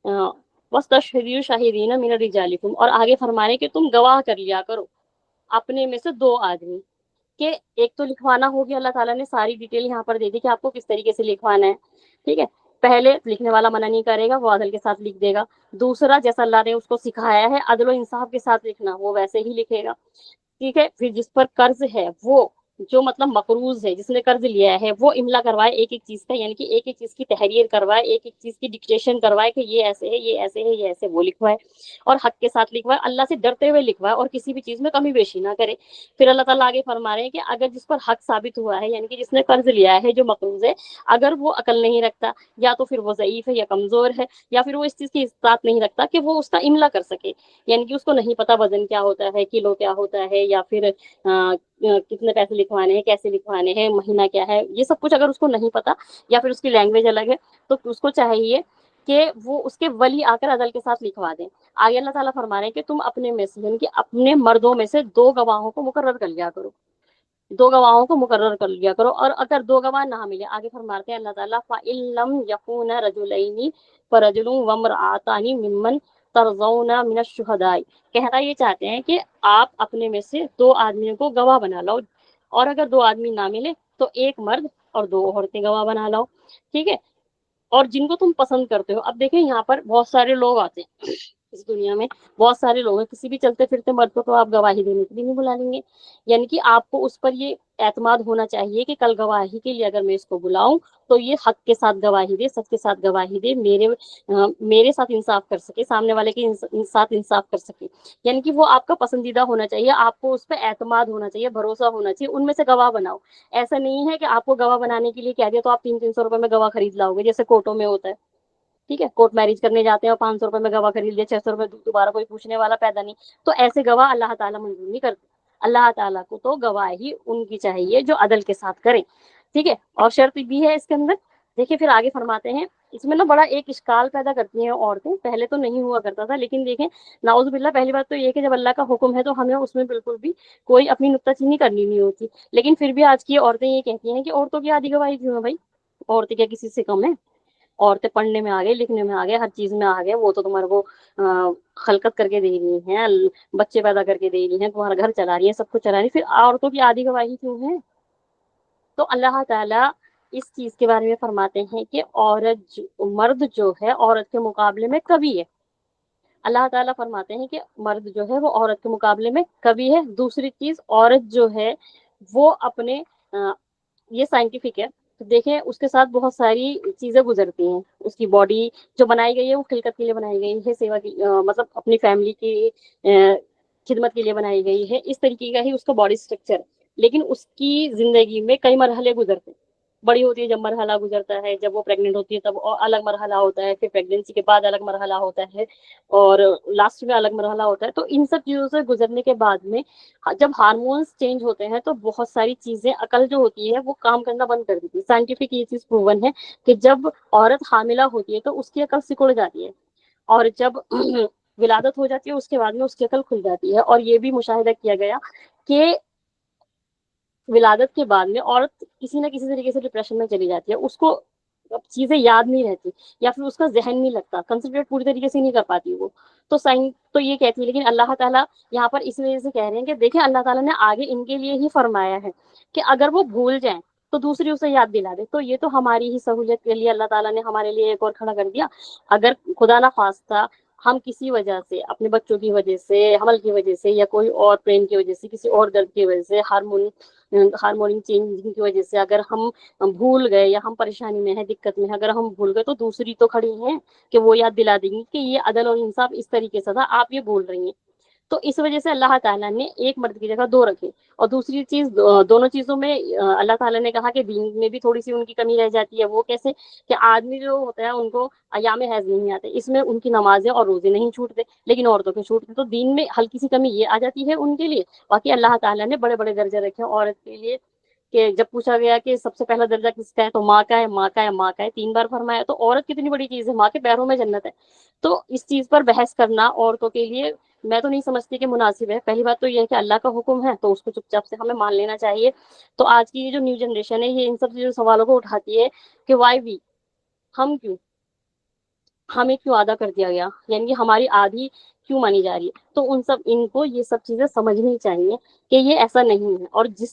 وَاسْتَشْهِدُوا شَاهِدِينَ مِنَ رِجَالِكُمْ، اور آگے فرما رہے ہیں کہ تم گواہ کر لیا کرو اپنے میں سے 2 آدمی، کہ ایک تو لکھوانا ہوگی، اللہ تعالیٰ نے ساری ڈیٹیل یہاں پر دے دی کہ آپ کو کس طریقے سے لکھوانا ہے، ٹھیک ہے۔ پہلے لکھنے والا منع نہیں کرے گا، وہ عدل کے ساتھ لکھ دے گا۔ دوسرا، جیسا اللہ نے اس کو سکھایا ہے عدل و انصاف کے ساتھ لکھنا، وہ ویسے ہی لکھے گا، ٹھیک ہے۔ پھر جس پر قرض ہے، وہ جو مطلب مقروض ہے، جس نے قرض لیا ہے، وہ املا کروائے ایک ایک چیز کا، یعنی کہ ایک ایک چیز کی تحریر کروائے، ایک ایک چیز کی ڈکٹیشن کروائے کہ یہ ایسے ہے، یہ ایسے ہے، یہ ایسے، وہ لکھوائے، اور حق کے ساتھ لکھوائے، اللہ سے ڈرتے ہوئے لکھوائے، اور کسی بھی چیز میں کمی بیشی نہ کرے۔ پھر اللہ تعالیٰ آگے فرما رہے ہیں کہ اگر جس پر حق ثابت ہوا ہے، یعنی کہ جس نے قرض لیا ہے، جو مقروض ہے، اگر وہ عقل نہیں رکھتا، یا تو پھر وہ ضعیف ہے یا کمزور ہے، یا پھر وہ اس چیز کی استطاعت نہیں رکھتا کہ وہ اس کا املا کر سکے، یعنی کہ اس کو نہیں پتا وزن کیا ہوتا ہے، کلو کیا ہوتا ہے، یا پھر کتنے پیسے لکھوانے ہیں، کیسے لکھوانے ہیں، مہینہ کیا ہے، یہ سب کچھ اگر اس کو نہیں پتا، یا پھر اس کی لینگویج الگ ہے، تو اس کو چاہیے کہ وہ اس کے ولی آ کر عدل کے ساتھ لکھوا دیں۔ آگے اللہ تعالیٰ فرما رہے ہیں کہ تم اپنے میں سے، یعنی کہ اپنے مردوں میں سے 2 گواہوں کو مقرر کر لیا کرو، 2 گواہوں کو مقرر کر لیا کرو، اور اگر 2 گواہ نہ ملے، آگے فرماتے ہیں اللہ تعالیٰ فَإِن لَّمْ يَكُونَا رَجُلَيْنِ فَرَجُلٌ وَامْرَأَتَانِ مِمَّن تَرْضَوْنَ مِنَ الشُّهَدَاءِ، کہنا یہ چاہتے ہیں کہ آپ اپنے میں سے 2 آدمیوں کو گواہ بنا لو، اور اگر 2 آدمی نہ ملے تو 1 مرد اور 2 عورتیں گواہ بنا لاؤ، ٹھیک ہے، اور جن کو تم پسند کرتے ہو۔ اب دیکھیں یہاں پر بہت سارے لوگ آتے ہیں اس دنیا میں، بہت سارے لوگ ہیں، کسی بھی چلتے پھرتے مرد کو تو آپ گواہی دینے کے لیے نہیں بلا لیں گے، یعنی کہ آپ کو اس پر یہ اعتماد ہونا چاہیے کہ کل گواہی کے لیے اگر میں اس کو بلاؤں تو یہ حق کے ساتھ گواہی دے، سچ کے ساتھ گواہی دے، میرے ساتھ انصاف کر سکے، سامنے والے کے ساتھ انصاف کر سکے، یعنی کہ وہ آپ کا پسندیدہ ہونا چاہیے، آپ کو اس پہ اعتماد ہونا چاہیے، بھروسہ ہونا چاہیے، ان میں سے گواہ بناؤ۔ ایسا نہیں ہے کہ آپ کو گواہ بنانے کے لیے کہہ دیا تو آپ 300 روپے میں گواہ خرید لاؤ گے، جیسے کورٹوں میں ہوتا ہے، ٹھیک ہے، کورٹ میرج کرنے جاتے ہیں اور 500 روپے میں گواہ خرید لیا، 600 روپے دوبارہ کوئی پوچھنے والا پیدا نہیں، تو ایسے گواہ اللہ تعالیٰ منظور نہیں کرتے۔ اللہ تعالیٰ کو تو گواہی ان کی چاہیے جو عدل کے ساتھ کریں، ٹھیک ہے، اور شرط بھی ہے اس کے اندر۔ دیکھیں پھر آگے فرماتے ہیں، اس میں نا بڑا ایک اشکال پیدا کرتی ہیں عورتیں، پہلے تو نہیں ہوا کرتا تھا، لیکن دیکھیں نعوذ باللہ، پہلی بات تو یہ کہ جب اللہ کا حکم ہے تو ہمیں اس میں بالکل بھی کوئی اپنی نکتہ چینی کرنی نہیں ہوتی، لیکن پھر بھی آج کی عورتیں یہ کہتی ہیں کہ عورتوں کی آدھی گواہی کیوں ہے بھائی، عورتیں کیا کسی سے کم ہے؟ عورتیں پڑھنے میں آگے، لکھنے میں آگے، ہر چیز میں آگے، وہ تو تمہارے کو خلقت کر کے دے رہی ہیں، بچے پیدا کر کے دے رہی ہیں، تمہارا گھر چلا رہی ہیں، سب کچھ چلا رہی ہیں، پھر عورتوں کی آدھی گواہی کیوں ہے؟ تو اللہ تعالیٰ اس چیز کے بارے میں فرماتے ہیں کہ مرد جو ہے عورت کے مقابلے میں کبھی ہے۔ اللہ تعالیٰ فرماتے ہیں کہ مرد جو ہے وہ عورت کے مقابلے میں کبھی ہے۔ دوسری چیز، عورت جو ہے وہ اپنے یہ سائنٹیفک ہے، تو دیکھیں اس کے ساتھ بہت ساری چیزیں گزرتی ہیں، اس کی باڈی جو بنائی گئی ہے وہ خلقت کے لیے بنائی گئی ہے، سیوا کی مطلب اپنی فیملی کی خدمت کے لیے بنائی گئی ہے، اس طریقے کا ہی اس کا باڈی اسٹرکچر، لیکن اس کی زندگی میں کئی مرحلے گزرتے ہیں، بڑی ہوتی ہے جب مرحلہ گزرتا ہے، جب وہ پریگننٹ ہوتی ہے تب اور الگ مرحلہ ہوتا ہے، پھر پریگنینسی کے بعد الگ مرحلہ ہوتا ہے، اور لاسٹ میں الگ مرحلہ ہوتا ہے. تو ان سب چیزوں سے گزرنے کے بعد میں جب ہارمونس چینج ہوتے ہیں تو بہت ساری چیزیں، عقل جو ہوتی ہے وہ کام کرنا بند کر دیتی ہے. سائنٹیفک یہ چیز پروون ہے کہ جب عورت حاملہ ہوتی ہے تو اس کی عقل سکڑ جاتی ہے، اور جب ولادت ہو جاتی ہے اس کے بعد میں اس کی عقل کھل جاتی ہے. اور یہ بھی مشاہدہ کیا گیا کہ ولادت کے بعد میں عورت کسی نہ کسی طریقے سے ڈپریشن میں چلی جاتی ہے، اس کو اب چیزیں یاد نہیں رہتی، یا پھر اس کا ذہن نہیں لگتا، کنسنٹریٹ پوری طریقے سے نہیں کر پاتی وہ. تو سائنس تو یہ کہتی ہے، لیکن اللہ تعالیٰ یہاں پر اس وجہ سے کہہ رہے ہیں کہ دیکھیں اللہ تعالیٰ نے آگے ان کے لیے ہی فرمایا ہے کہ اگر وہ بھول جائیں تو دوسری اسے یاد دلا دے. تو یہ تو ہماری ہی سہولت کے لیے اللہ تعالیٰ نے ہمارے لیے ایک اور کھڑا کر دیا. اگر خدا نہ خواستہ ہم کسی وجہ سے، اپنے بچوں کی وجہ سے، حمل کی وجہ سے، یا کوئی اور پین کی وجہ سے، کسی اور درد کی وجہ سے، ہارمون چینجنگ کی وجہ سے اگر ہم بھول گئے، یا ہم پریشانی میں ہیں، دقت میں ہیں، اگر ہم بھول گئے تو دوسری تو کھڑی ہیں کہ وہ یاد دلا دیں گی کہ یہ عدل اور انصاف اس طریقے سے تھا، آپ یہ بھول رہی ہیں. تو اس وجہ سے اللہ تعالیٰ نے ایک مرد کی جگہ دو رکھے. اور دوسری چیز، دونوں چیزوں میں اللہ تعالیٰ نے کہا کہ دین میں بھی تھوڑی سی ان کی کمی رہ جاتی ہے. وہ کیسے کہ آدمی جو ہوتا ہے ان کو ایام حیض نہیں آتے، اس میں ان کی نمازیں اور روزے نہیں چھوٹتے، لیکن عورتوں کے چھوٹتے. تو دین میں ہلکی سی کمی یہ آ جاتی ہے ان کے لیے. باقی اللہ تعالیٰ نے بڑے بڑے درجے رکھے ہیں عورت کے لیے. کہ جب پوچھا گیا کہ سب سے پہلا درجہ کس کا ہے، تو ماں کا ہے، ماں کا ہے، ماں کا ہے، 3 بار فرمایا. تو عورت کتنی بڑی چیز ہے، ماں کے پیروں میں جنت ہے. تو اس چیز پر بحث کرنا عورتوں کے لیے میں تو نہیں سمجھتی کہ مناسب ہے. پہلی بات تو یہ ہے کہ اللہ کا حکم ہے تو اس کو چپ چاپ سے ہمیں مان لینا چاہیے. تو آج کی یہ جو نیو جنریشن ہے یہ ان سب چیزوں سوالوں کو اٹھاتی ہے کہ وائی وی، ہم کیوں، ہمیں کیوں آدھا کر دیا گیا، یعنی کہ ہماری آدھی کیوں مانی جا رہی ہے. تو ان کو یہ سب چیزیں سمجھنی چاہیے کہ یہ ایسا نہیں ہے، اور جس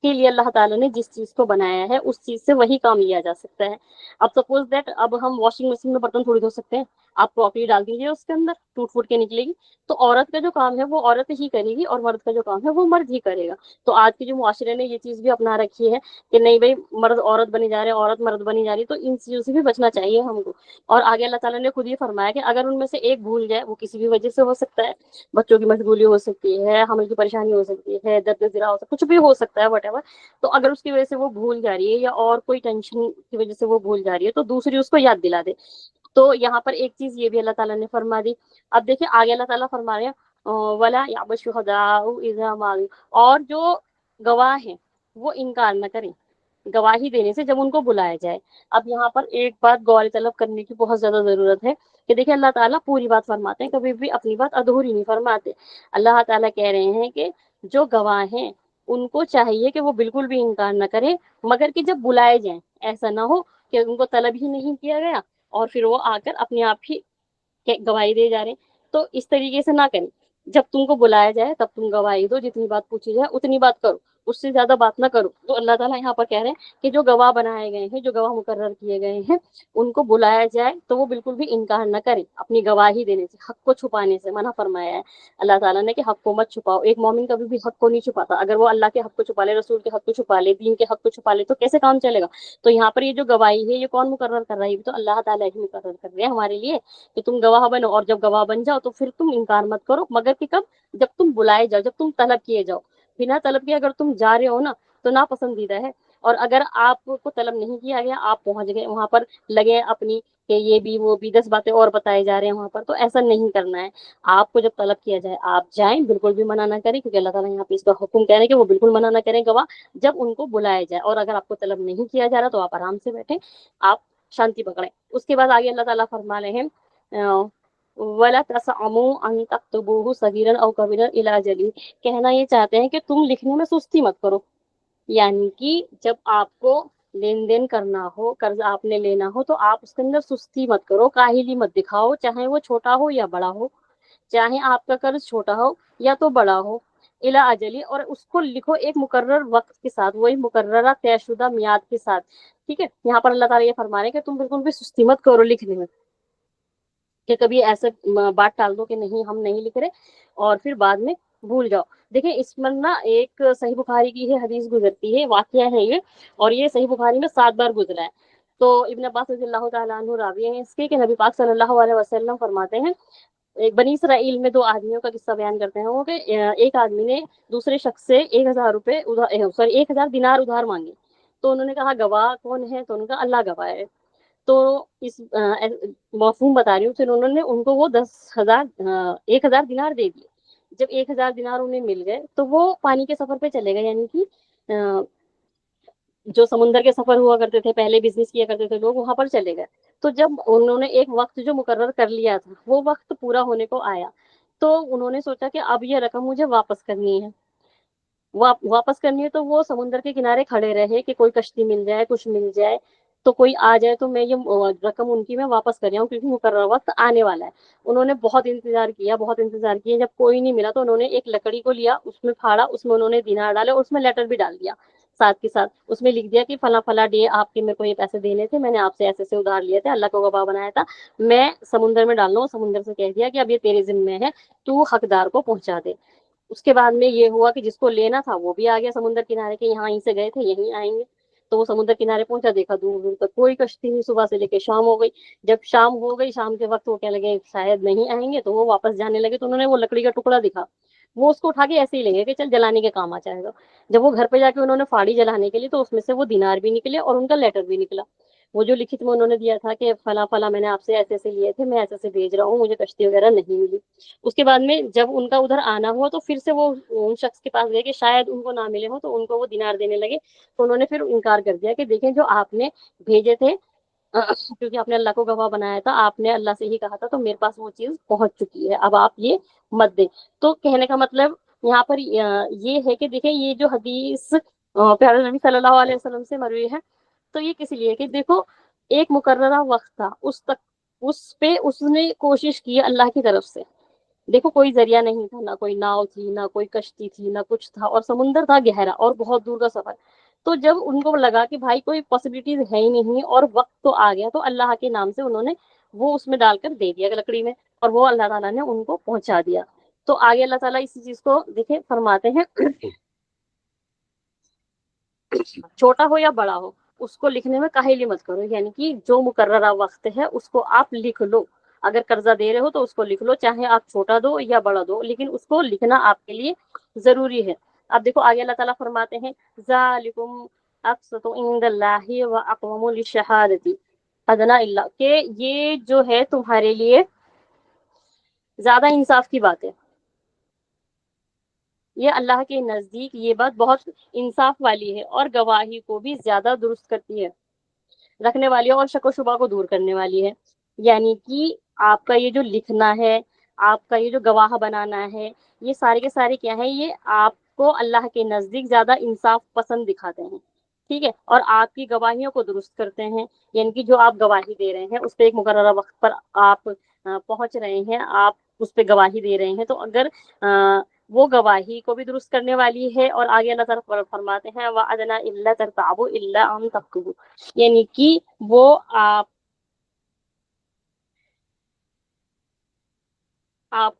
کے لیے اللہ تعالیٰ نے جس چیز کو بنایا ہے اس چیز سے وہی کام لیا جا سکتا ہے. اب سپوز دیٹ اب ہم واشنگ مشین میں برتن تھوڑی دھو سکتے ہیں. آپ کراکری ڈال دیجیے اس کے اندر، ٹوٹ پھوٹ کے نکلے گی. تو عورت کا جو کام ہے وہ عورت ہی کرے گی، اور مرد کا جو کام ہے وہ مرد ہی کرے گا. تو آج کے جو معاشرے نے یہ چیز بھی اپنا رکھی ہے کہ نہیں بھائی مرد عورت بنی جا رہے ہیں، عورت مرد بنی جا رہی ہے. تو ان چیزوں سے بھی بچنا چاہیے ہم کو. اور آگے اللہ تعالیٰ نے خود ہی فرمایا کہ اگر ان میں سے ایک بھول جائے، وہ کسی بھی وجہ سے ہو سکتا ہے، بچوں کی مشغولی ہو سکتی ہے، حمل کی پریشانی ہو سکتی ہے، درد ذرا ہو سکتا ہے، کچھ بھی ہو سکتا ہے وٹ ایور. تو اگر اس کی وجہ سے وہ بھول جا رہی ہے، یا اور کوئی ٹینشن کی وجہ سے وہ بھول جا رہی ہے، تو دوسری اس کو یاد دلا دے. تو یہاں پر ایک چیز یہ بھی اللہ تعالیٰ نے فرما دی. اب دیکھیں آگے اللہ تعالیٰ فرما رہے ہیں وَلَا يَأْبَ الشُّهَدَاءُ إِذَا مَا دُعُوا، اور جو گواہ ہیں وہ انکار نہ کریں گواہی دینے سے جب ان کو بلایا جائے. اب یہاں پر ایک بات غور طلب کرنے کی بہت زیادہ ضرورت ہے کہ دیکھیں اللہ تعالیٰ پوری بات فرماتے ہیں، کبھی بھی اپنی بات ادھوری نہیں فرماتے. اللہ تعالیٰ کہہ رہے ہیں کہ جو گواہ ہیں ان کو چاہیے کہ وہ بالکل بھی انکار نہ کریں، مگر کہ جب بلائے جائیں ایسا نہ ہو کہ ان کو طلب ہی نہیں کیا گیا اور پھر وہ آ کر اپنے آپ ہی گواہی دے جا رہے ہیں. تو اس طریقے سے نہ کریں. جب تم کو بلایا جائے تب تم گواہی دو، جتنی بات پوچھی جائے اتنی بات کرو، اس سے زیادہ بات نہ کرو. تو اللہ تعالیٰ یہاں پر کہہ رہے ہیں کہ جو گواہ بنائے گئے ہیں، جو گواہ مقرر کیے گئے ہیں، ان کو بلایا جائے تو وہ بالکل بھی انکار نہ کریں اپنی گواہی دینے سے. حق کو چھپانے سے منع فرمایا ہے اللہ تعالیٰ نے کہ حق کو مت چھپاؤ. ایک مومن کبھی بھی حق کو نہیں چھپاتا. اگر وہ اللہ کے حق کو چھپا لے، رسول کے حق کو چھپا لے، دین کے حق کو چھپا لے تو کیسے کام چلے گا. تو یہاں پر یہ جو گواہی ہے یہ کون مقرر کر رہا ہے؟ تو اللہ تعالیٰ ہی مقرر کر رہے ہیں ہمارے لیے کہ تم گواہ بنو، اور جب گواہ بن جاؤ تو پھر تم انکار مت کرو، مگر کہ کب؟ جب تم بلائے جاؤ، جب تم طلب کیے جاؤ. بنا طلب کے اگر تم جا رہے ہو نا تو ناپسندیدہ ہے. اور اگر آپ کو طلب نہیں کیا گیا، آپ پہنچ گئے وہاں پر، لگے اپنی کہ یہ بھی وہ بھی 10 باتیں اور بتائے جا رہے ہیں وہاں پر، تو ایسا نہیں کرنا ہے. آپ کو جب طلب کیا جائے آپ جائیں، بالکل بھی منع نہ کریں، کیونکہ اللہ تعالیٰ یہاں پہ اس کا حکم کہہ رہے ہیں کہ وہ بالکل منع نہ کریں گواہ جب ان کو بلایا جائے. اور اگر آپ کو طلب نہیں کیا جا رہا تو آپ آرام سے بیٹھیں، آپ شانتی پکڑیں. اس کے بعد آگے اللہ تعالیٰ فرما رہے ہیں وَلَا تَسْعَمُوا أَن تَكْتُبُوهُ صَغِيرًا أَوْ كَبِيرًا إِلَىٰ أَجَلِهِ، کہنا یہ چاہتے ہیں کہ تم لکھنے میں سستی مت کرو. یعنی کہ جب آپ کو لین دین کرنا ہو، قرض آپ نے لینا ہو، تو آپ اس کے اندر سستی مت کرو، کاہلی مت دکھاؤ، چاہے وہ چھوٹا ہو یا بڑا ہو، چاہے آپ کا قرض چھوٹا ہو یا تو بڑا ہو. الا اجلی، اور اس کو لکھو ایک مقرر وقت کے ساتھ، وہی مقررہ طے شدہ میعاد کے ساتھ. ٹھیک ہے. یہاں پر اللہ تعالیٰ یہ فرما رہے ہیں کہ تم بالکل بھی سستی مت کرو لکھنے میں، کہ کبھی ایسے بات ٹال دو کہ نہیں ہم نہیں لکھ رہے اور پھر بعد میں بھول جاؤ. دیکھیں اس میں نا ایک صحیح بخاری کی ہے حدیث گزرتی ہے، واقعہ ہے یہ، اور یہ صحیح بخاری میں 7 بار گزرا ہے. تو ابن عباس رضی اللہ تعالیٰ عنہ راوی ہیں اس کے کہ نبی پاک صلی اللہ علیہ وسلم فرماتے ہیں، ایک بنی اسرائیل میں 2 آدمیوں کا قصہ بیان کرتے ہیں وہ، کہ ایک آدمی نے دوسرے شخص سے 1000 روپے 1000 دینار ادھار مانگے. تو انہوں نے کہا گواہ کون ہے؟ تو انہوں نے کہا اللہ گواہ ہے۔ تو اس مفہوم بتا رہی ہوں، پھر انہوں نے ان کو وہ 10,000 دینار دے دیے۔ جب 1,000 دینار انہیں مل گئے تو وہ پانی کے سفر پہ چلے گئے، یعنی کہ جو سمندر کے سفر ہوا کرتے تھے پہلے، بزنس کیا کرتے تھے لوگ، وہاں پر چلے گئے۔ تو جب انہوں نے ایک وقت جو مقرر کر لیا تھا وہ وقت پورا ہونے کو آیا، تو انہوں نے سوچا کہ اب یہ رقم مجھے واپس کرنی ہے، واپس کرنی ہے۔ تو وہ سمندر کے کنارے کھڑے رہے کہ کوئی کشتی مل جائے، کچھ مل جائے، تو کوئی آ جائے تو میں یہ رقم ان کی میں واپس کر جاؤں، کیونکہ مقررہ وقت آنے والا ہے۔ انہوں نے بہت انتظار کیا، بہت انتظار کیا، جب کوئی نہیں ملا تو انہوں نے ایک لکڑی کو لیا، اس میں پھاڑا، اس میں انہوں نے دینار ڈالے اور اس میں لیٹر بھی ڈال دیا ساتھ کے ساتھ۔ اس میں لکھ دیا کہ فلاں فلاں ڈے آپ کے میرے کو یہ پیسے دینے تھے، میں نے آپ سے ایسے سے ادھار لیے تھے، اللہ کو گواہ بنایا تھا، میں سمندر میں ڈال رہا ہوں، سمندر سے کہہ دیا کہ اب یہ تیرے ذمے ہے، تو حقدار کو پہنچا دے۔ اس کے بعد میں یہ ہوا کہ جس کو لینا تھا وہ بھی آ گیا سمندر کنارے کے، یہاں سے گئے تھے یہیں آئیں گے، تو وہ سمندر کنارے پہنچا، دیکھا دور دور تک کوئی کشتی نہیں، صبح سے لے کے شام ہو گئی۔ جب شام ہو گئی، شام کے وقت وہ کہنے لگے شاید نہیں آئیں گے، تو وہ واپس جانے لگے، تو انہوں نے وہ لکڑی کا ٹکڑا دکھا، وہ اس کو اٹھا کے ایسے ہی لیں گے کہ چل جلانے کے کام آ جائے گا۔ جب وہ گھر پہ جا کے انہوں نے پھاڑی جلانے کے لیے، تو اس میں سے وہ دینار بھی نکلے اور ان کا لیٹر بھی نکلا، وہ جو لکھت میں انہوں نے دیا تھا کہ فلاں فلاں میں نے آپ سے ایسے ایسے لیے تھے، میں ایسے ایسے بھیج رہا ہوں، مجھے کشتی وغیرہ نہیں ملی۔ اس کے بعد میں جب ان کا ادھر آنا ہوا تو پھر سے وہ ان شخص کے پاس گئے کہ شاید ان کو نہ ملے ہوں، تو ان کو وہ دینار دینے لگے، تو انہوں نے پھر انکار کر دیا کہ دیکھیں جو آپ نے بھیجے تھے، کیونکہ آپ نے اللہ کو گواہ بنایا تھا، آپ نے اللہ سے ہی کہا تھا، تو میرے پاس وہ چیز پہنچ چکی ہے، اب آپ یہ مت دیں۔ تو کہنے کا مطلب یہاں پر یہ ہے کہ دیکھیں یہ جو حدیث پیارے نبی صلی اللہ علیہ وسلم سے مروی ہے، تو یہ کس لیے کہ دیکھو ایک مقررہ وقت تھا، اس پہ اس نے کوشش کی اللہ کی طرف سے، دیکھو کوئی ذریعہ نہیں تھا، نہ کوئی ناؤ تھی، نہ کوئی کشتی تھی، نہ کچھ تھا، اور سمندر تھا گہرا اور بہت دور کا سفر۔ تو جب ان کو لگا کہ بھائی کوئی پاسبلٹیز ہے ہی نہیں اور وقت تو آ گیا، تو اللہ کے نام سے انہوں نے وہ اس میں ڈال کر دے دیا لکڑی میں، اور وہ اللہ تعالیٰ نے ان کو پہنچا دیا۔ تو آگے اللہ تعالیٰ اسی چیز کو دیکھیں فرماتے ہیں چھوٹا ہو یا بڑا ہو اس کو لکھنے میں کاہلی مت کرو، یعنی کہ جو مقررہ وقت ہے اس کو آپ لکھ لو۔ اگر قرضہ دے رہے ہو تو اس کو لکھ لو، چاہے آپ چھوٹا دو یا بڑا دو، لیکن اس کو لکھنا آپ کے لیے ضروری ہے۔ اب دیکھو آگے اللہ تعالیٰ فرماتے ہیں ذالکم اقسط عند اللہ واقوم للشہادۃ ادنی اللہ، کہ یہ جو ہے تمہارے لیے زیادہ انصاف کی بات ہے، یہ اللہ کے نزدیک یہ بات بہت انصاف والی ہے، اور گواہی کو بھی زیادہ درست کرتی ہے، رکھنے والی ہے اور شک و شبہ کو دور کرنے والی ہے۔ یعنی کہ آپ کا یہ جو لکھنا ہے، آپ کا یہ جو گواہ بنانا ہے، یہ سارے کے سارے کیا ہیں، یہ آپ کو اللہ کے نزدیک زیادہ انصاف پسند دکھاتے ہیں، ٹھیک ہے، اور آپ کی گواہیوں کو درست کرتے ہیں۔ یعنی کہ جو آپ گواہی دے رہے ہیں اس پہ ایک مقررہ وقت پر آپ پہنچ رہے ہیں، آپ اس پہ گواہی دے رہے ہیں، تو اگر وہ گواہی کو بھی درست کرنے والی ہے، اور آگے اللہ تعالیٰ فرماتے ہیں وَأَدْنَا إِلَّا تَرْتَابُوا إِلَّا أَن تَكْتُبُوا، یعنی کہ وہ آپ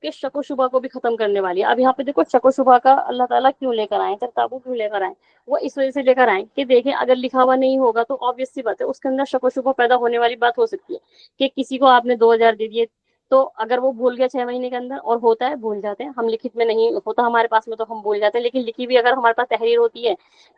کے شک و شبہ کو بھی ختم کرنے والی ہے۔ اب یہاں پہ دیکھو شک و شبہ کا اللہ تعالیٰ کیوں لے کر آئے، ترتابو کیوں لے کر آئے، وہ اس وجہ سے لے کر آئے کہ دیکھیں اگر لکھا ہوا نہیں ہوگا تو آبویس سی بات ہے اس کے اندر شک و شبہ پیدا ہونے والی بات ہو سکتی ہے، کہ کسی کو آپ نے 2,000 دے دیے، تو اگر وہ بھول گیا 6 مہینے کے اندر، اور ہوتا ہے بھول جاتے ہیں ہم، لکھت میں نہیں ہوتا ہمارے پاس میں تو ہم بھول جاتے ہیں، لیکن لکھی بھی اگر ہمارے پاس تحریر ہوتی ہے،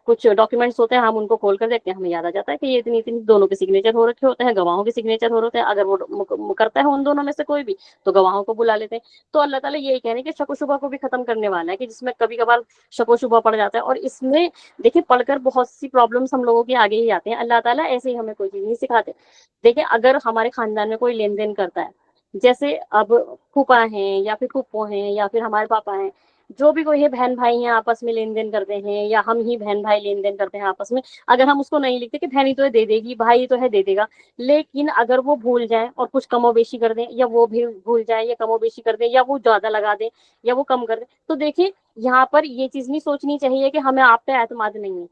کچھ ڈاکیومنٹس ہوتے ہیں، ہم ان کو کھول کر دیکھتے ہیں، ہمیں یاد آ جاتا ہے کہ یہ اتنی اتنی دونوں کے سگنیچر ہو رکھے ہوتے ہیں، گواہوں کے سگنیچر ہو رہے ہیں، اگر وہ کرتا ہے ان دونوں میں سے کوئی بھی تو گواہوں کو بلا لیتے ہیں۔ تو اللہ تعالیٰ یہی کہہ رہے ہیں کہ شک و شبہ کو بھی ختم کرنے والا ہے، کہ جس میں کبھی کبھار شک و شبہ پڑ جاتا ہے، اور اس میں دیکھیں پڑھ کر بہت سی پرابلمس ہم لوگوں کے آگے ہی آتے ہیں، اللہ تعالیٰ ایسے ہی ہمیں کوئی چیز نہیں سکھاتے۔ دیکھیں اگر ہمارے خاندان میں کوئی لین دین کرتا ہے، جیسے اب پھوپھا ہیں یا پھر پھوپھو ہیں یا پھر ہمارے پاپا ہیں، جو بھی کوئی ہے بہن بھائی ہیں آپس میں لین دین کرتے ہیں، یا ہم ہی بہن بھائی لین دین کرتے ہیں آپس میں، اگر ہم اس کو نہیں لکھتے کہ بہن ہی تو ہے دے دے گی، بھائی تو ہے دے دے گا، لیکن اگر وہ بھول جائیں اور کچھ کم و بیشی کر دیں، یا وہ بھی بھول جائیں یا کم و بیشی کر دیں، یا وہ زیادہ لگا دیں یا وہ کم کر دیں، تو دیکھیں یہاں پر یہ چیز نہیں سوچنی چاہیے کہ ہمیں آپ پہ اعتماد نہیں ہے،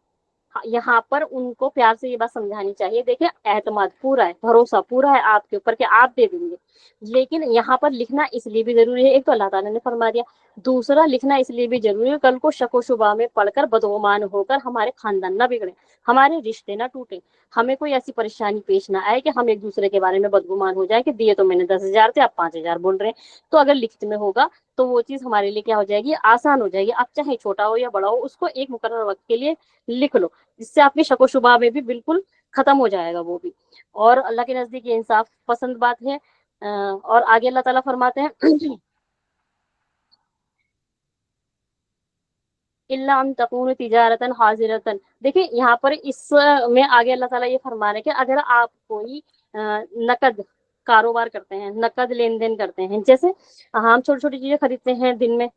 یہاں پر ان کو پیار سے یہ بات سمجھانی چاہیے، دیکھیں اعتماد پورا ہے، بھروسہ پورا ہے آپ کے اوپر کہ آپ دے دیں گے، لیکن یہاں پر لکھنا اس لیے بھی ضروری ہے، ایک تو اللہ تعالیٰ نے فرما دیا، دوسرا لکھنا اس لیے بھی ضروری ہے کل کو شک و شبہ میں پڑھ کر بدگمان ہو کر ہمارے خاندان نہ بگڑے، ہمارے رشتے نہ ٹوٹے، ہمیں کوئی ایسی پریشانی پیش نہ آئے کہ ہم ایک دوسرے کے بارے میں بدگمان ہو جائے کہ دیے تو میں نے 10,000 تھے آپ 5,000 بول رہے ہیں۔ تو اگر لکھت میں ہوگا تو وہ چیز ہمارے لیے کیا ہو جائے گی، آسان ہو جائے گی. اب چاہے چھوٹا ہو یا بڑا ہو، اس کو ایک مقرر وقت کے لیے لکھ لو، جس سے آپ کے شک و شبہ میں بھی بالکل ختم ہو جائے گا وہ بھی. اور اللہ کے نزدیک یہ انصاف پسند بات ہے. اور آگے اللہ تعالیٰ فرماتے ہیں اللہ ان تکون تجارتن حاضرتن. دیکھیں یہاں پر اس میں آگے اللہ تعالیٰ یہ فرما رہے ہیں کہ اگر آپ کوئی نقد کاروبار کرتے ہیں، نقد لین دین کرتے ہیں، جیسے ہم چھوٹی چھوٹی چیزیں خریدتے ہیں دن میں،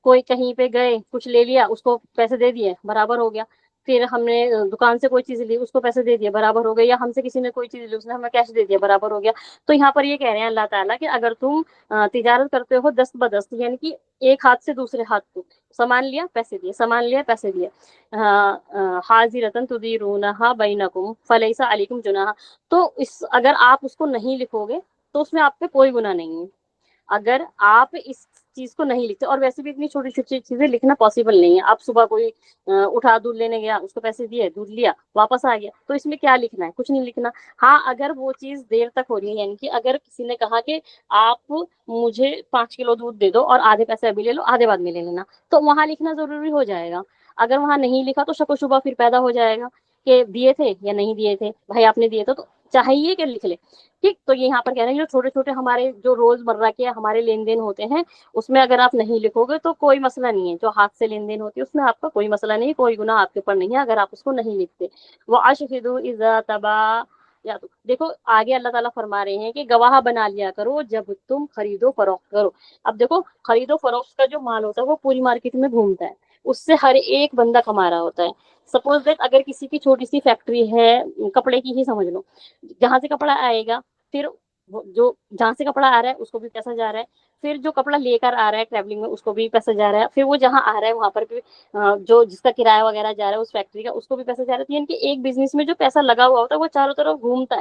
کوئی کہیں پہ گئے کچھ لے لیا، اس کو پیسے دے دیے، برابر ہو گیا. پھر ہم نے دکان سے کوئی چیز لی، اس کو پیسے دے دیے، برابر ہو گیا. یا ہم سے کسی نے کوئی چیز لی، اس نے ہمیں کیش دے دیا، برابر ہو گیا. تو یہاں پر یہ کہہ رہے ہیں اللہ تعالیٰ کہ اگر تم تجارت کرتے ہو دست بدست، یعنی کہ ایک ہاتھ سے دوسرے ہاتھ کو، سامان لیا پیسے دیے، سامان لیا پیسے دیے، حاضرۃ تدیرونھا بینکم فلیس علیکم جناح. تو اگر آپ اس کو نہیں لکھو گے تو اس میں آپ پہ کوئی گناہ نہیں ہے. اگر آپ اس چیز کو نہیں لکھتے، اور ویسے بھی اتنی چھوٹی چھوٹی چیزیں لکھنا پاسبل نہیں ہے. آپ صبح کوئی اٹھا دودھ لینے گیا، اس کو پیسے دیے، دودھ لیا، واپس آ گیا، تو اس میں کیا لکھنا ہے؟ کچھ نہیں لکھنا. ہاں اگر وہ چیز دیر تک ہو رہی ہے، یعنی کہ اگر کسی نے کہا کہ آپ مجھے 5 کلو دودھ دے دو اور آدھے پیسے ابھی لے لو، آدھے بعد میں لے لینا، تو وہاں لکھنا ضروری ہو جائے گا. اگر وہاں نہیں لکھا تو شک و شبہ پھر پیدا ہو جائے گا کہ دیے تھے یا نہیں دیے تھے. بھائی آپ نے دیے تو چاہیے کہ لکھ لے. ٹھیک. تو یہاں پر کہہ رہے ہیں جو چھوٹے چھوٹے ہمارے جو روز مرہ کے ہمارے لین دین ہوتے ہیں، اس میں اگر آپ نہیں لکھو گے تو کوئی مسئلہ نہیں ہے. جو ہاتھ سے لین دین ہوتی ہے اس میں آپ کا کوئی مسئلہ نہیں، کوئی گناہ آپ کے اوپر نہیں ہے اگر آپ اس کو نہیں لکھتے. وَأَشْهِدُوا إِذَا تَبَايَعْتُمْ. دیکھو آگے اللہ تعالیٰ فرما رہے ہیں کہ گواہ بنا لیا کرو جب تم خرید و فروخت کرو. اب دیکھو خرید و فروخت کا جو مال ہوتا ہے وہ پوری مارکیٹ میں گھومتا ہے، اس سے ہر ایک بندہ کما رہا ہوتا ہے. سپوز دیٹ اگر کسی کی چھوٹی سی فیکٹری ہے، کپڑے کی ہی سمجھ لو، جہاں سے کپڑا آئے گا، پھر جو جہاں سے کپڑا آ رہا ہے اس کو بھی پیسہ جا رہا ہے، پھر جو کپڑا لے کر آ رہا ہے ٹریولنگ میں اس کو بھی پیسہ جا رہا ہے، پھر وہ جہاں آ رہا ہے وہاں پر بھی جو جس کا کرایہ وغیرہ جا رہا ہے اس فیکٹری کا، اس کو بھی پیسہ جا رہا ہے. یعنی کہ ایک بزنس میں جو پیسہ لگا ہوا ہوتا ہے وہ چاروں طرف گھومتا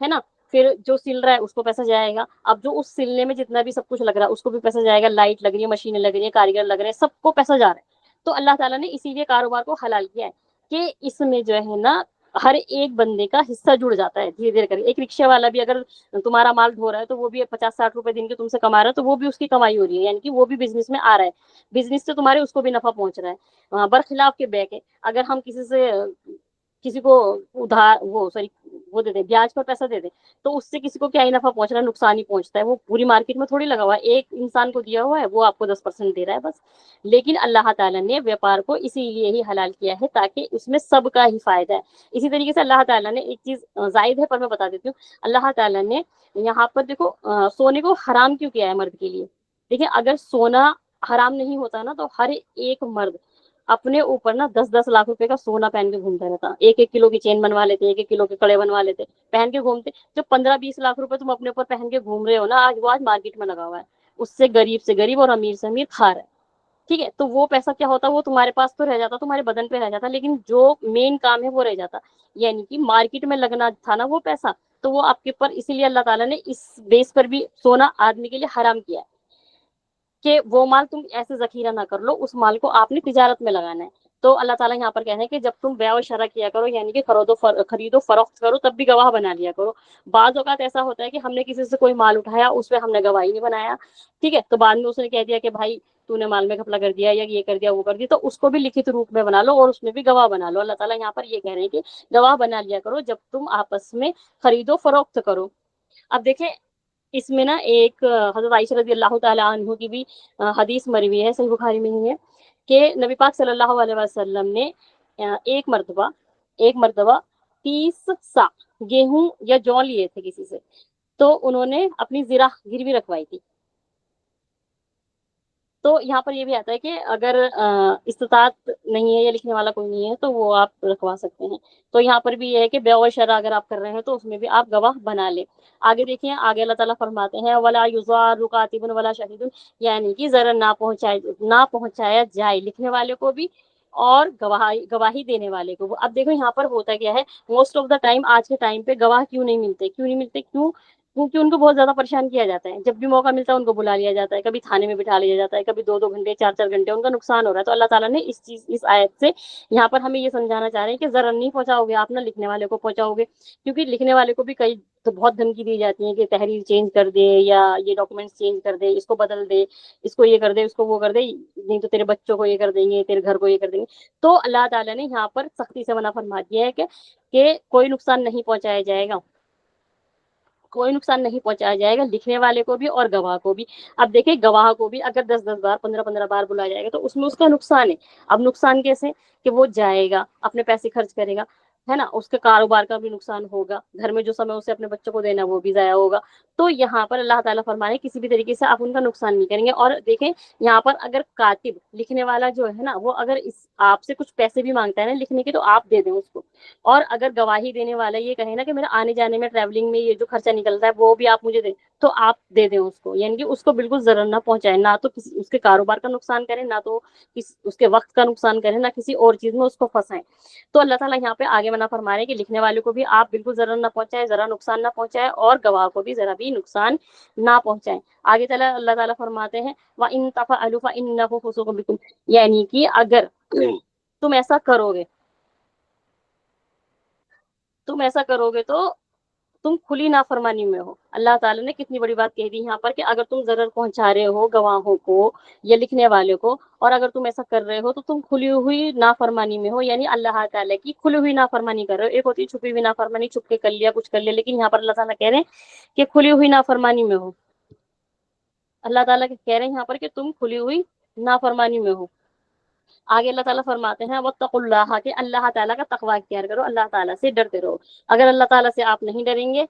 ہے نا. پھر جو سل رہا ہے اس کو پیسہ جائے گا. اب جو اس سلنے میں جتنا بھی سب کچھ لگ رہا ہے اس کو بھی پیسہ جائے گا. لائٹ لگ رہی ہے، مشینیں لگ رہی ہیں، کاریگر لگ رہے ہیں، سب کو پیسہ جا رہا ہے. تو اللہ تعالیٰ نے اسی لیے کاروبار کو حلال کیا ہے کہ اس میں جو ہے نا ہر ایک بندے کا حصہ جڑ جاتا ہے دھیرے دھیرے کر. ایک رکشے والا بھی اگر تمہارا مال ڈھو رہا ہے تو وہ بھی 50-60 روپے دن کے تم سے کما رہا ہے، تو وہ بھی اس کی کمائی ہو رہی ہے، یعنی کہ وہ بھی بزنس میں آ رہا ہے. بزنس سے تمہارے اس کو بھی نفع پہنچ رہا ہے. برخلاف کے بیک ہے، اگر ہم کسی کو ادھار وہ دے دیں، بیاج پر پیسہ دے دیں، تو اس سے کسی کو کیا ہی نفع پہنچ رہا ہے؟ نقصان ہی پہنچتا ہے. وہ پوری مارکیٹ میں تھوڑی لگا ہوا ہے، ایک انسان کو دیا ہوا ہے، وہ آپ کو 10% دے رہا ہے بس. لیکن اللہ تعالیٰ نے ویپار کو اسی لیے ہی حلال کیا ہے تاکہ اس میں سب کا ہی فائدہ ہے. اسی طریقے سے اللہ تعالیٰ نے ایک چیز زائد ہے پر میں بتا دیتی ہوں. اللہ تعالیٰ نے یہاں پر دیکھو سونے کو حرام کیوں کیا ہے مرد کے لیے؟ دیکھیں اگر سونا حرام نہیں ہوتا نا تو ہر ایک مرد اپنے اوپر نا 10-10 لاکھ روپے کا سونا پہن کے گھومتا رہتا. 1-1 کلو کی چین بنوا لیتے، 1-1 کلو کے کڑے بنوا لیتے، پہن کے گھومتے. جو 15-20 لاکھ روپے تم اپنے اوپر پہن کے گھوم رہے ہو نا آج، وہ آج مارکیٹ میں لگا ہوا ہے. اس سے غریب اور امیر سے امیر کھا رہا ہے. ٹھیک ہے. تو وہ پیسہ کیا ہوتا ہے؟ وہ تمہارے پاس تو رہ جاتا، تمہارے بدن پہ رہ جاتا، لیکن جو مین کام ہے وہ رہ جاتا. یعنی کہ مارکیٹ میں لگنا تھا نا وہ پیسہ، تو وہ آپ کے اوپر اسی لیے اللہ تعالیٰ نے اس بیس پر بھی سونا آدمی کے لیے حرام کیا ہے کہ وہ مال تم ایسے ذخیرہ نہ کر لو، اس مال کو آپ نے تجارت میں لگانا ہے. تو اللہ تعالیٰ یہاں پر کہتے ہیں کہ جب تم بیع و شرع کیا کرو، یعنی کہ خرید و فروخت کرو، تب بھی گواہ بنا لیا کرو. بعض اوقات ایسا ہوتا ہے کہ ہم نے کسی سے کوئی مال اٹھایا، اس پہ ہم نے گواہی نہیں بنایا. ٹھیک ہے. تو بعد میں اس نے کہہ دیا کہ بھائی تو نے مال میں گھپلا کر دیا یا یہ کر دیا وہ کر دیا، تو اس کو بھی لکھت روپ میں بنا لو اور اس میں بھی گواہ بنا لو. اللہ تعالیٰ یہاں پر یہ کہہ رہے ہیں کہ گواہ بنا لیا کرو جب تم آپس میں خرید و فروخت کرو. اب دیکھیں اس میں نا ایک حضرت عائشہ رضی اللہ تعالیٰ عنہ کی بھی حدیث مروی ہے، صحیح بخاری میں ہی ہے کہ نبی پاک صلی اللہ علیہ وسلم نے ایک مرتبہ 30 سا گیہوں یا جو لیے تھے کسی سے، تو انہوں نے اپنی زرہ گروی رکھوائی تھی. تو یہاں پر یہ بھی آتا ہے کہ اگر استطاعت نہیں ہے یا لکھنے والا کوئی نہیں ہے تو وہ آپ رکھوا سکتے ہیں. تو یہاں پر بھی یہ ہے کہ بیع و شرع اگر آپ کر رہے ہیں تو اس میں بھی آپ گواہ بنا لیں. آگے دیکھیں، آگے اللہ تعالیٰ فرماتے ہیں وَلَا يُضَارُ كَاتِبٌ وَلَا شَهِيدٌ، یعنی کہ ضرر نہ پہنچایا جائے لکھنے والے کو بھی اور گواہی دینے والے کو. اب دیکھو یہاں پر ہوتا کیا ہے، موسٹ آف دا ٹائم آج کے ٹائم پہ گواہ کیوں نہیں ملتے؟ کیوں نہیں ملتے؟ کیوں؟ کیونکہ ان کو بہت زیادہ پریشان کیا جاتا ہے، جب بھی موقع ملتا ہے ان کو بلا لیا جاتا ہے، کبھی تھانے میں بٹھا لیا جاتا ہے، کبھی 2 2 گھنٹے 4 4 گھنٹے ان کا نقصان ہو رہا ہے۔ تو اللہ تعالیٰ نے اس آیت سے یہاں پر ہمیں یہ سمجھانا چاہ رہے ہیں کہ ضرر نہیں پہنچاؤ گے آپ، نہ لکھنے والے کو پہنچاؤ گے، کیونکہ لکھنے والے کو بھی کئی تو بہت دھمکی دی جاتی ہے کہ تحریر چینج کر دے، یا یہ ڈاکومنٹس چینج کر دے، اس کو بدل دے، اس کو یہ کر دے، اس کو وہ کر دے، نہیں تو تیرے بچوں کو یہ کر دیں گے، تیرے گھر کو یہ کر دیں گے۔ تو اللہ تعالیٰ نے یہاں پر سختی سے منع فرما دیا ہے کہ کوئی نقصان نہیں پہنچایا جائے گا، کوئی نقصان نہیں پہنچایا جائے گا لکھنے والے کو بھی اور گواہ کو بھی۔ اب دیکھیں گواہ کو بھی اگر 10 10 بار 15 15 بار بلایا جائے گا تو اس میں اس کا نقصان ہے۔ اب نقصان کیسے کہ وہ جائے گا، اپنے پیسے خرچ کرے گا، ہے نا، اس کے کاروبار کا بھی نقصان ہوگا، گھر میں جو سمے اسے اپنے بچوں کو دینا وہ بھی ضائع ہوگا۔ تو یہاں پر اللہ تعالیٰ فرمائے کسی بھی طریقے سے آپ ان کا نقصان نہیں کریں گے۔ اور دیکھیں یہاں پر اگر کاتب لکھنے والا جو ہے نا وہ اگر آپ سے کچھ پیسے بھی مانگتا ہے نا لکھنے کے تو آپ دے دیں اس کو، اور اگر گواہی دینے والا یہ کہے نا کہ میرا آنے جانے میں ٹریولنگ میں یہ جو خرچہ نکلتا ہے وہ بھی آپ مجھے دیں، تو آپ دے دیں اس کو، یعنی کہ اس کو بالکل ضرر نہ پہنچائے، نہ تو کسی اس کے کاروبار کا نقصان کریں، نہ تو اس کے وقت کا نقصان کریں، نہ کسی اور چیز میں اس کو پھنسائیں۔ تو اللہ تعالیٰ یہاں پہ آگے منع فرما رہے ہیں کہ لکھنے والے کو بھی آپ بالکل ضرر نہ پہنچائے، ذرا نقصان نہ پہنچائے، اور گواہ کو بھی ذرا بھی نقصان نہ پہنچائیں۔ آگے چلا اللہ تعالیٰ فرماتے ہیں وَإِن تَفْعَلُوا فَإِنَّهُ فُسُوقٌ بِكُمْ، یعنی کہ اگر تم ایسا کرو گے تو تم کھلی نافرمانی میں ہو۔ اللہ تعالیٰ نے کتنی بڑی بات کہہ دی یہاں پر کہ اگر تم ضرر پہنچا رہے ہو گواہوں کو یا لکھنے والے کو، اور اگر تم ایسا کر رہے ہو تو تم کھلی ہوئی نافرمانی میں ہو، یعنی اللہ تعالیٰ کی کھلی ہوئی نافرمانی کر رہے ہو۔ ایک ہوتی ہے چھپی ہوئی نافرمانی، چھپ کے کر لیا کچھ کر لیا، لیکن یہاں پر اللہ تعالیٰ کہہ رہے ہیں کہ کھلی ہوئی نافرمانی میں ہو۔ اللہ تعالیٰ کہہ رہے ہیں یہاں پر کہ تم کھلی ہوئی نافرمانی میں ہو۔ آگے اللہ تعالیٰ فرماتے ہیں وَاتَّقُوا اللَّهَ، کہ اللہ تعالیٰ کا تقوی اختیار کرو، اللہ تعالیٰ سے ڈرتے رہو۔ اگر اللہ تعالیٰ سے آپ نہیں ڈریں گے،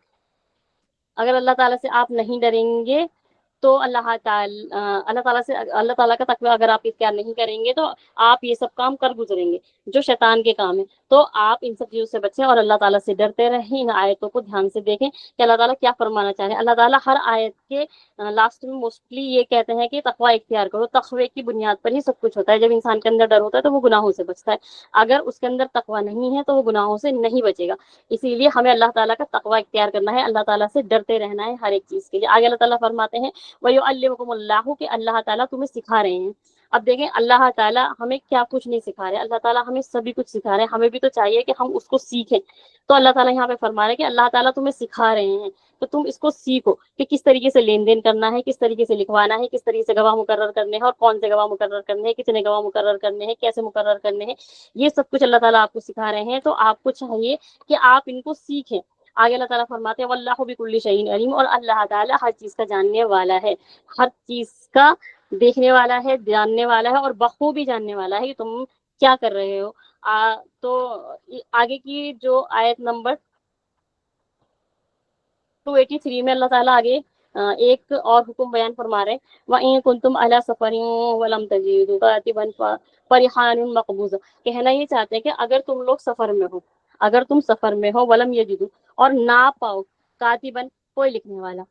اگر اللہ تعالیٰ سے آپ نہیں ڈریں گے تو اللہ تعالیٰ سے اللہ تعالیٰ کا تقوی اگر آپ اختیار نہیں کریں گے تو آپ یہ سب کام کر گزریں گے جو شیطان کے کام ہے۔ تو آپ ان سب چیزوں سے بچیں اور اللہ تعالیٰ سے ڈرتے رہیں۔ ان آیتوں کو دھیان سے دیکھیں کہ اللہ تعالیٰ کیا فرمانا چاہ رہے ہیں۔ اللہ تعالیٰ ہر آیت کے لاسٹ میں موسٹلی یہ کہتے ہیں کہ تقوی اختیار کرو۔ تقوی کی بنیاد پر ہی سب کچھ ہوتا ہے۔ جب انسان کے اندر ڈر ہوتا ہے تو وہ گناہوں سے بچتا ہے، اگر اس کے اندر تقوی نہیں ہے تو وہ گناہوں سے نہیں بچے گا۔ اسی لیے ہمیں اللہ تعالیٰ کا تقوی اختیار کرنا ہے، اللہ تعالیٰ سے ڈرتے رہنا ہے ہر ایک چیز کے لیے۔ آگے اللہ تعالیٰ فرماتے ہیں وَيُعَلِّمُكُمُ اللَّهُ، کہ اللہ تعالیٰ تمہیں سکھا رہے ہیں۔ اب دیکھیں اللہ تعالیٰ ہمیں کیا کچھ نہیں سکھا رہے، اللہ تعالیٰ ہمیں سبھی کچھ سکھا رہے ہیں، ہمیں بھی تو چاہیے کہ ہم اس کو سیکھیں۔ تو اللہ تعالیٰ یہاں پہ فرما رہے ہیں کہ اللہ تعالیٰ تمہیں سکھا رہے ہیں تو تم اس کو سیکھو کہ کس طریقے سے لین دین کرنا ہے، کس طریقے سے لکھوانا ہے، کس طریقے سے گواہ مقرر کرنے ہیں، اور کون سے گواہ مقرر کرنے ہیں، کتنے گواہ مقرر کرنے ہیں، کیسے مقرر کرنے ہیں، یہ سب کچھ اللہ تعالیٰ آپ کو سکھا رہے ہیں۔ تو آپ کو چاہیے کہ آپ ان کو سیکھیں۔ آگے اللہ تعالیٰ فرماتے ہیں واللہ بکل شیء علیم، اور اللہ تعالیٰ ہر چیز کا جاننے والا ہے، ہر چیز کا دیکھنے والا ہے، جاننے والا ہے، اور بخوبی جاننے والا ہے کہ تم کیا کر رہے ہو۔ تو آگے کی جو آیت نمبر 283 میں اللہ تعالیٰ آگے ایک اور حکم بیان فرما رہے ہیں وَإِن كُنتُمْ عَلَىٰ سَفَرٍ وَلَمْ تَجِدُوا كَاتِبًا فَرِحَانٌ مَّقْبُوضٌ، کہنا یہ چاہتے ہیں کہ اگر تم لوگ سفر میں ہو، اگر تم سفر میں ہو ولم یجدوا، اور نہ پاؤ کاتبن کوئی لکھنے والا،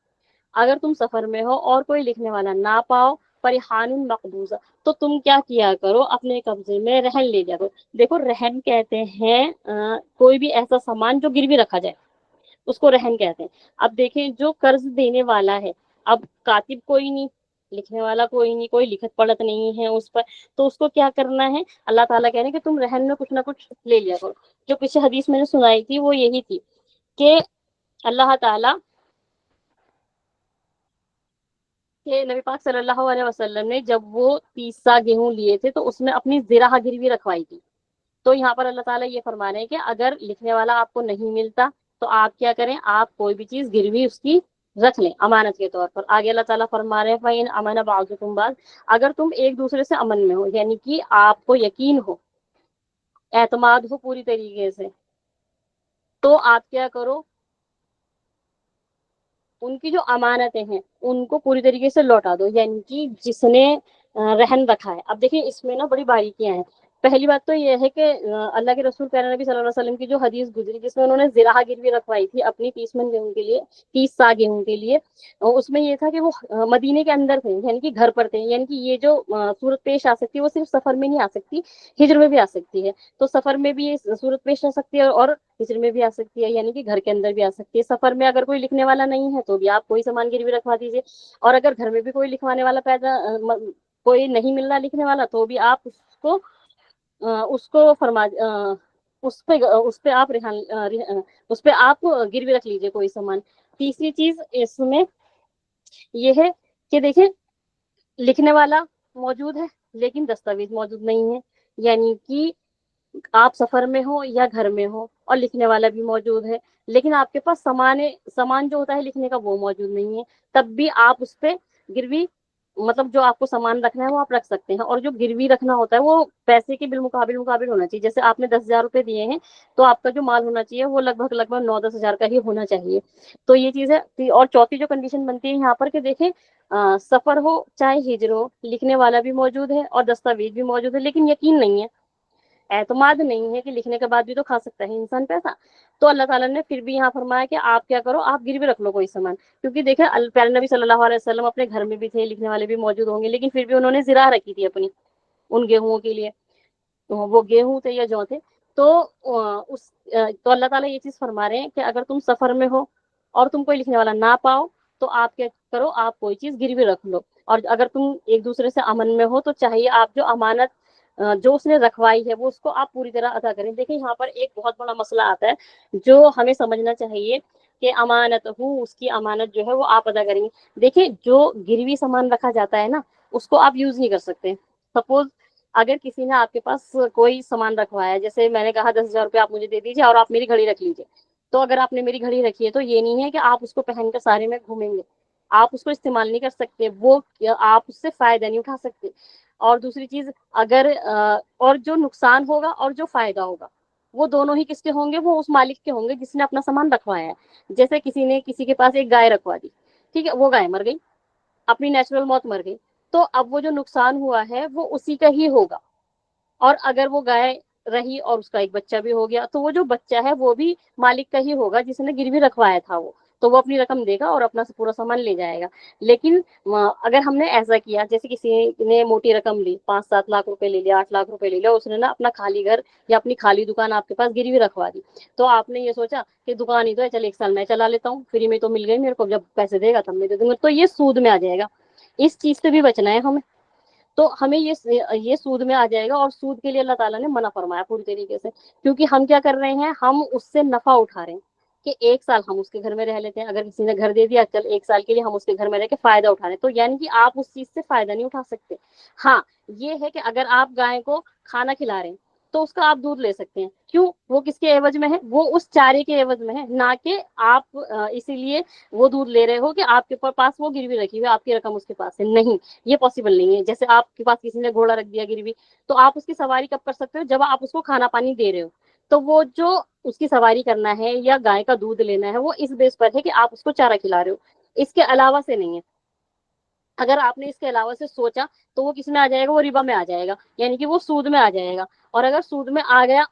اگر تم سفر میں ہو اور کوئی لکھنے والا نہ پاؤ، فَرِحَانٌ مَّقْبُوضٌ، تو تم کیا کیا کرو، اپنے قبضے میں رہن لے جا کرو۔ دیکھو رہن کہتے ہیں کوئی بھی ایسا سامان جو گروی رکھا جائے اس کو رہن کہتے ہیں۔ اب دیکھیں جو قرض دینے والا ہے، اب کاتب کوئی نہیں، لکھنے والا کوئی نہیں، کوئی لکھت پڑھت نہیں ہے اس پر، تو اس کو کیا کرنا ہے، اللہ تعالیٰ کہہ رہے ہیں کہ تم رہن میں کچھ نہ کچھ لے لیا کرو۔ جو پیچھے حدیث میں نے سنائی تھی وہ یہی تھی کہ اللہ تعالیٰ کہ نبی پاک صلی اللہ علیہ وسلم نے جب وہ 30 سا گیہوں لیے تھے تو اس میں اپنی زرہ گروی رکھوائی تھی۔ تو یہاں پر اللہ تعالیٰ یہ فرما رہے ہیں کہ اگر لکھنے والا آپ کو نہیں ملتا تو آپ کیا کریں، آپ کوئی بھی چیز گروی اس کی رکھ لیں امانت کے طور پر۔ آگے اللہ تعالیٰ فرما رہے ہیں فَإِنْ أَمَنَ بَعْضُكُمْ بَعْضًا، اگر تم ایک دوسرے سے امن میں ہو، یعنی کہ آپ کو یقین ہو، اعتماد ہو پوری طریقے سے، تو آپ کیا کرو، ان کی جو امانتیں ہیں ان کو پوری طریقے سے لوٹا دو، یعنی کہ جس نے رہن رکھا ہے۔ اب دیکھیں اس میں نا بڑی باریکیاں ہیں۔ پہلی بات تو یہ ہے کہ اللہ کے رسول پیارے نبی صلی اللہ علیہ وسلم کی جو حدیث گزری جس میں انہوں نے زراعہ گروی رکھوائی تھی اپنی 30 من گیہوں کے لیے، 30 سا گیہوں کے لیے، اس میں یہ تھا کہ وہ مدینے کے اندر تھے، یعنی کہ گھر پر تھے، یعنی کہ یہ جو صورت پیش آ سکتی ہے وہ صرف سفر میں نہیں آ سکتی، ہجر میں بھی آ سکتی ہے. تو سفر میں بھی یہ صورت پیش آ سکتی ہے اور ہجر میں بھی آ سکتی ہے، یعنی کہ گھر کے اندر بھی آ سکتی ہے. سفر میں اگر کوئی لکھنے والا نہیں ہے تو بھی آپ کوئی سامان گروی رکھوا دیجیے، اور اگر گھر میں بھی کوئی لکھوانے والا کوئی نہیں مل رہا لکھنے والا تو بھی آپ کو اس کو فرما اس پہ آپ اس پہ آپ گروی رکھ لیجیے کوئی سامان. تیسری چیز اس میں یہ ہے کہ دیکھیں لکھنے والا موجود ہے لیکن دستاویز موجود نہیں ہے، یعنی کہ آپ سفر میں ہو یا گھر میں ہو اور لکھنے والا بھی موجود ہے لیکن آپ کے پاس سامان جو ہوتا ہے لکھنے کا وہ موجود نہیں ہے، تب بھی آپ اس پہ گروی مطلب جو آپ کو سامان رکھنا ہے وہ آپ رکھ سکتے ہیں. اور جو گروی رکھنا ہوتا ہے وہ پیسے کے بالمقابل ہونا چاہیے. جیسے آپ نے 10,000 روپے دیے ہیں تو آپ کا جو مال ہونا چاہیے وہ لگ بھگ 9-10 ہزار کا ہی ہونا چاہیے. تو یہ چیز ہے. اور چوتھی جو کنڈیشن بنتی ہے یہاں پر کہ دیکھیں سفر ہو چاہے ہجر ہو، لکھنے والا بھی موجود ہے اور دستاویز بھی موجود ہے لیکن یقین نہیں ہے، اعتماد نہیں ہے کہ لکھنے کے بعد بھی تو کھا سکتا ہے انسان پیسہ. تو اللہ تعالیٰ نے پھر بھی یہاں فرمایا کہ آپ کیا کرو، آپ گروی رکھ لو کوئی سامان. کیونکہ دیکھیں پیارے نبی صلی اللہ علیہ وسلم اپنے گھر میں بھی تھے، لکھنے والے بھی موجود ہوں گے لیکن پھر بھی انہوں نے زراعہ رکھی تھی اپنی ان گیہوں کے لیے. وہ گیہوں تھے یا جو تھے تو تو اللہ تعالیٰ یہ چیز فرما رہے ہیں کہ اگر تم سفر میں ہو اور تم کوئی لکھنے والا نہ پاؤ تو آپ کیا کرو، آپ کوئی چیز گروی رکھ لو. اور اگر تم ایک دوسرے سے امن میں ہو تو چاہیے آپ جو امانت جو اس نے رکھوائی ہے وہ اس کو آپ پوری طرح ادا کریں. دیکھیں یہاں پر ایک بہت بڑا مسئلہ آتا ہے جو ہمیں سمجھنا چاہیے کہ امانت اس کی امانت جو ہے وہ آپ ادا کریں گے. دیکھیں جو گروی سامان رکھا جاتا ہے نا اس کو آپ یوز نہیں کر سکتے. سپوز اگر کسی نے آپ کے پاس کوئی سامان رکھوایا ہے، جیسے میں نے کہا 10,000 روپے آپ مجھے دے دیجیے اور آپ میری گھڑی رکھ لیجیے. تو اگر آپ نے میری گھڑی رکھی ہے تو یہ نہیں ہے کہ آپ اس کو پہن کر سارے میں گھومیں گے، آپ اس کو استعمال نہیں کر سکتے، وہ آپ اس سے فائدہ نہیں اٹھا سکتے. اور دوسری چیز اگر اور جو نقصان ہوگا اور جو فائدہ ہوگا وہ دونوں ہی کس کے ہوں گے، وہ اس مالک کے ہوں گے جس نے اپنا سامان رکھوایا ہے. جیسے کسی نے کسی کے پاس ایک گائے رکھوا دی، ٹھیک ہے، وہ گائے مر گئی، اپنی نیچرل موت مر گئی، تو اب وہ جو نقصان ہوا ہے وہ اسی کا ہی ہوگا. اور اگر وہ گائے رہی اور اس کا ایک بچہ بھی ہو گیا تو وہ جو بچہ ہے وہ بھی مالک کا ہی ہوگا جس نے گروی رکھوایا تھا، وہ تو وہ اپنی رقم دے گا اور اپنا پورا سامان لے جائے گا. لیکن اگر ہم نے ایسا کیا جیسے کسی نے موٹی رقم لی، 5-7 لاکھ روپے لے لیا، 8 لاکھ روپے لے لیا، اس نے نا اپنا خالی گھر یا اپنی خالی دکان آپ کے پاس گروی رکھوا دی، تو آپ نے یہ سوچا کہ دکان ہی تو ہے، چل 1 سال میں چلا لیتا ہوں، فری میں تو مل گئی میرے کو، جب پیسے دے گا تب میں دے دوں گا، تو یہ سود میں آ جائے گا. اس چیز سے بھی بچنا ہے ہمیں. تو ہمیں یہ سود میں آ جائے گا اور سود کے لیے اللہ تعالیٰ نے منع فرمایا پوری طریقے سے. کیونکہ ہم کیا کر رہے ہیں، ہم اس سے نفع اٹھا رہے ہیں کہ 1 سال ہم اس کے گھر میں رہ لیتے ہیں. اگر کسی نے گھر دے دیا چل 1 سال کے لیے ہم اس کے گھر میں رہ کے فائدہ اٹھا رہے ہیں، تو یعنی کہ آپ اس چیز سے فائدہ نہیں اٹھا سکتے. ہاں یہ ہے کہ اگر آپ گائے کو کھانا کھلا رہے ہیں تو اس کا آپ دودھ لے سکتے ہیں. کیوں؟ وہ کس کے عوض میں ہے؟ وہ اس چارے کے عوض میں ہے، نہ کہ آپ اسی لیے وہ دودھ لے رہے ہو کہ آپ کے پاس وہ گروی رکھی ہوئی، آپ کی رقم اس کے پاس ہے. نہیں، یہ پاسبل نہیں ہے. جیسے آپ کے پاس کسی نے گھوڑا رکھ دیا گروی، تو آپ اس کی سواری کب کر سکتے ہو؟ جب آپ اس کو کھانا پانی دے رہے ہو. تو وہ جو اس کی سواری کرنا ہے یا گائے کا دودھ لینا ہے وہ اس بیس پر ہے کہ آپ اس کو چارہ کھلا رہے ہو، اس کے علاوہ سے نہیں ہے. اگر آپ نے اس کے علاوہ سے سوچا تو وہ کس میں آ جائے گا؟ وہ ربا میں آ جائے گا، یعنی کہ وہ سود میں آ جائے گا. اور اگر سود میں آ گیا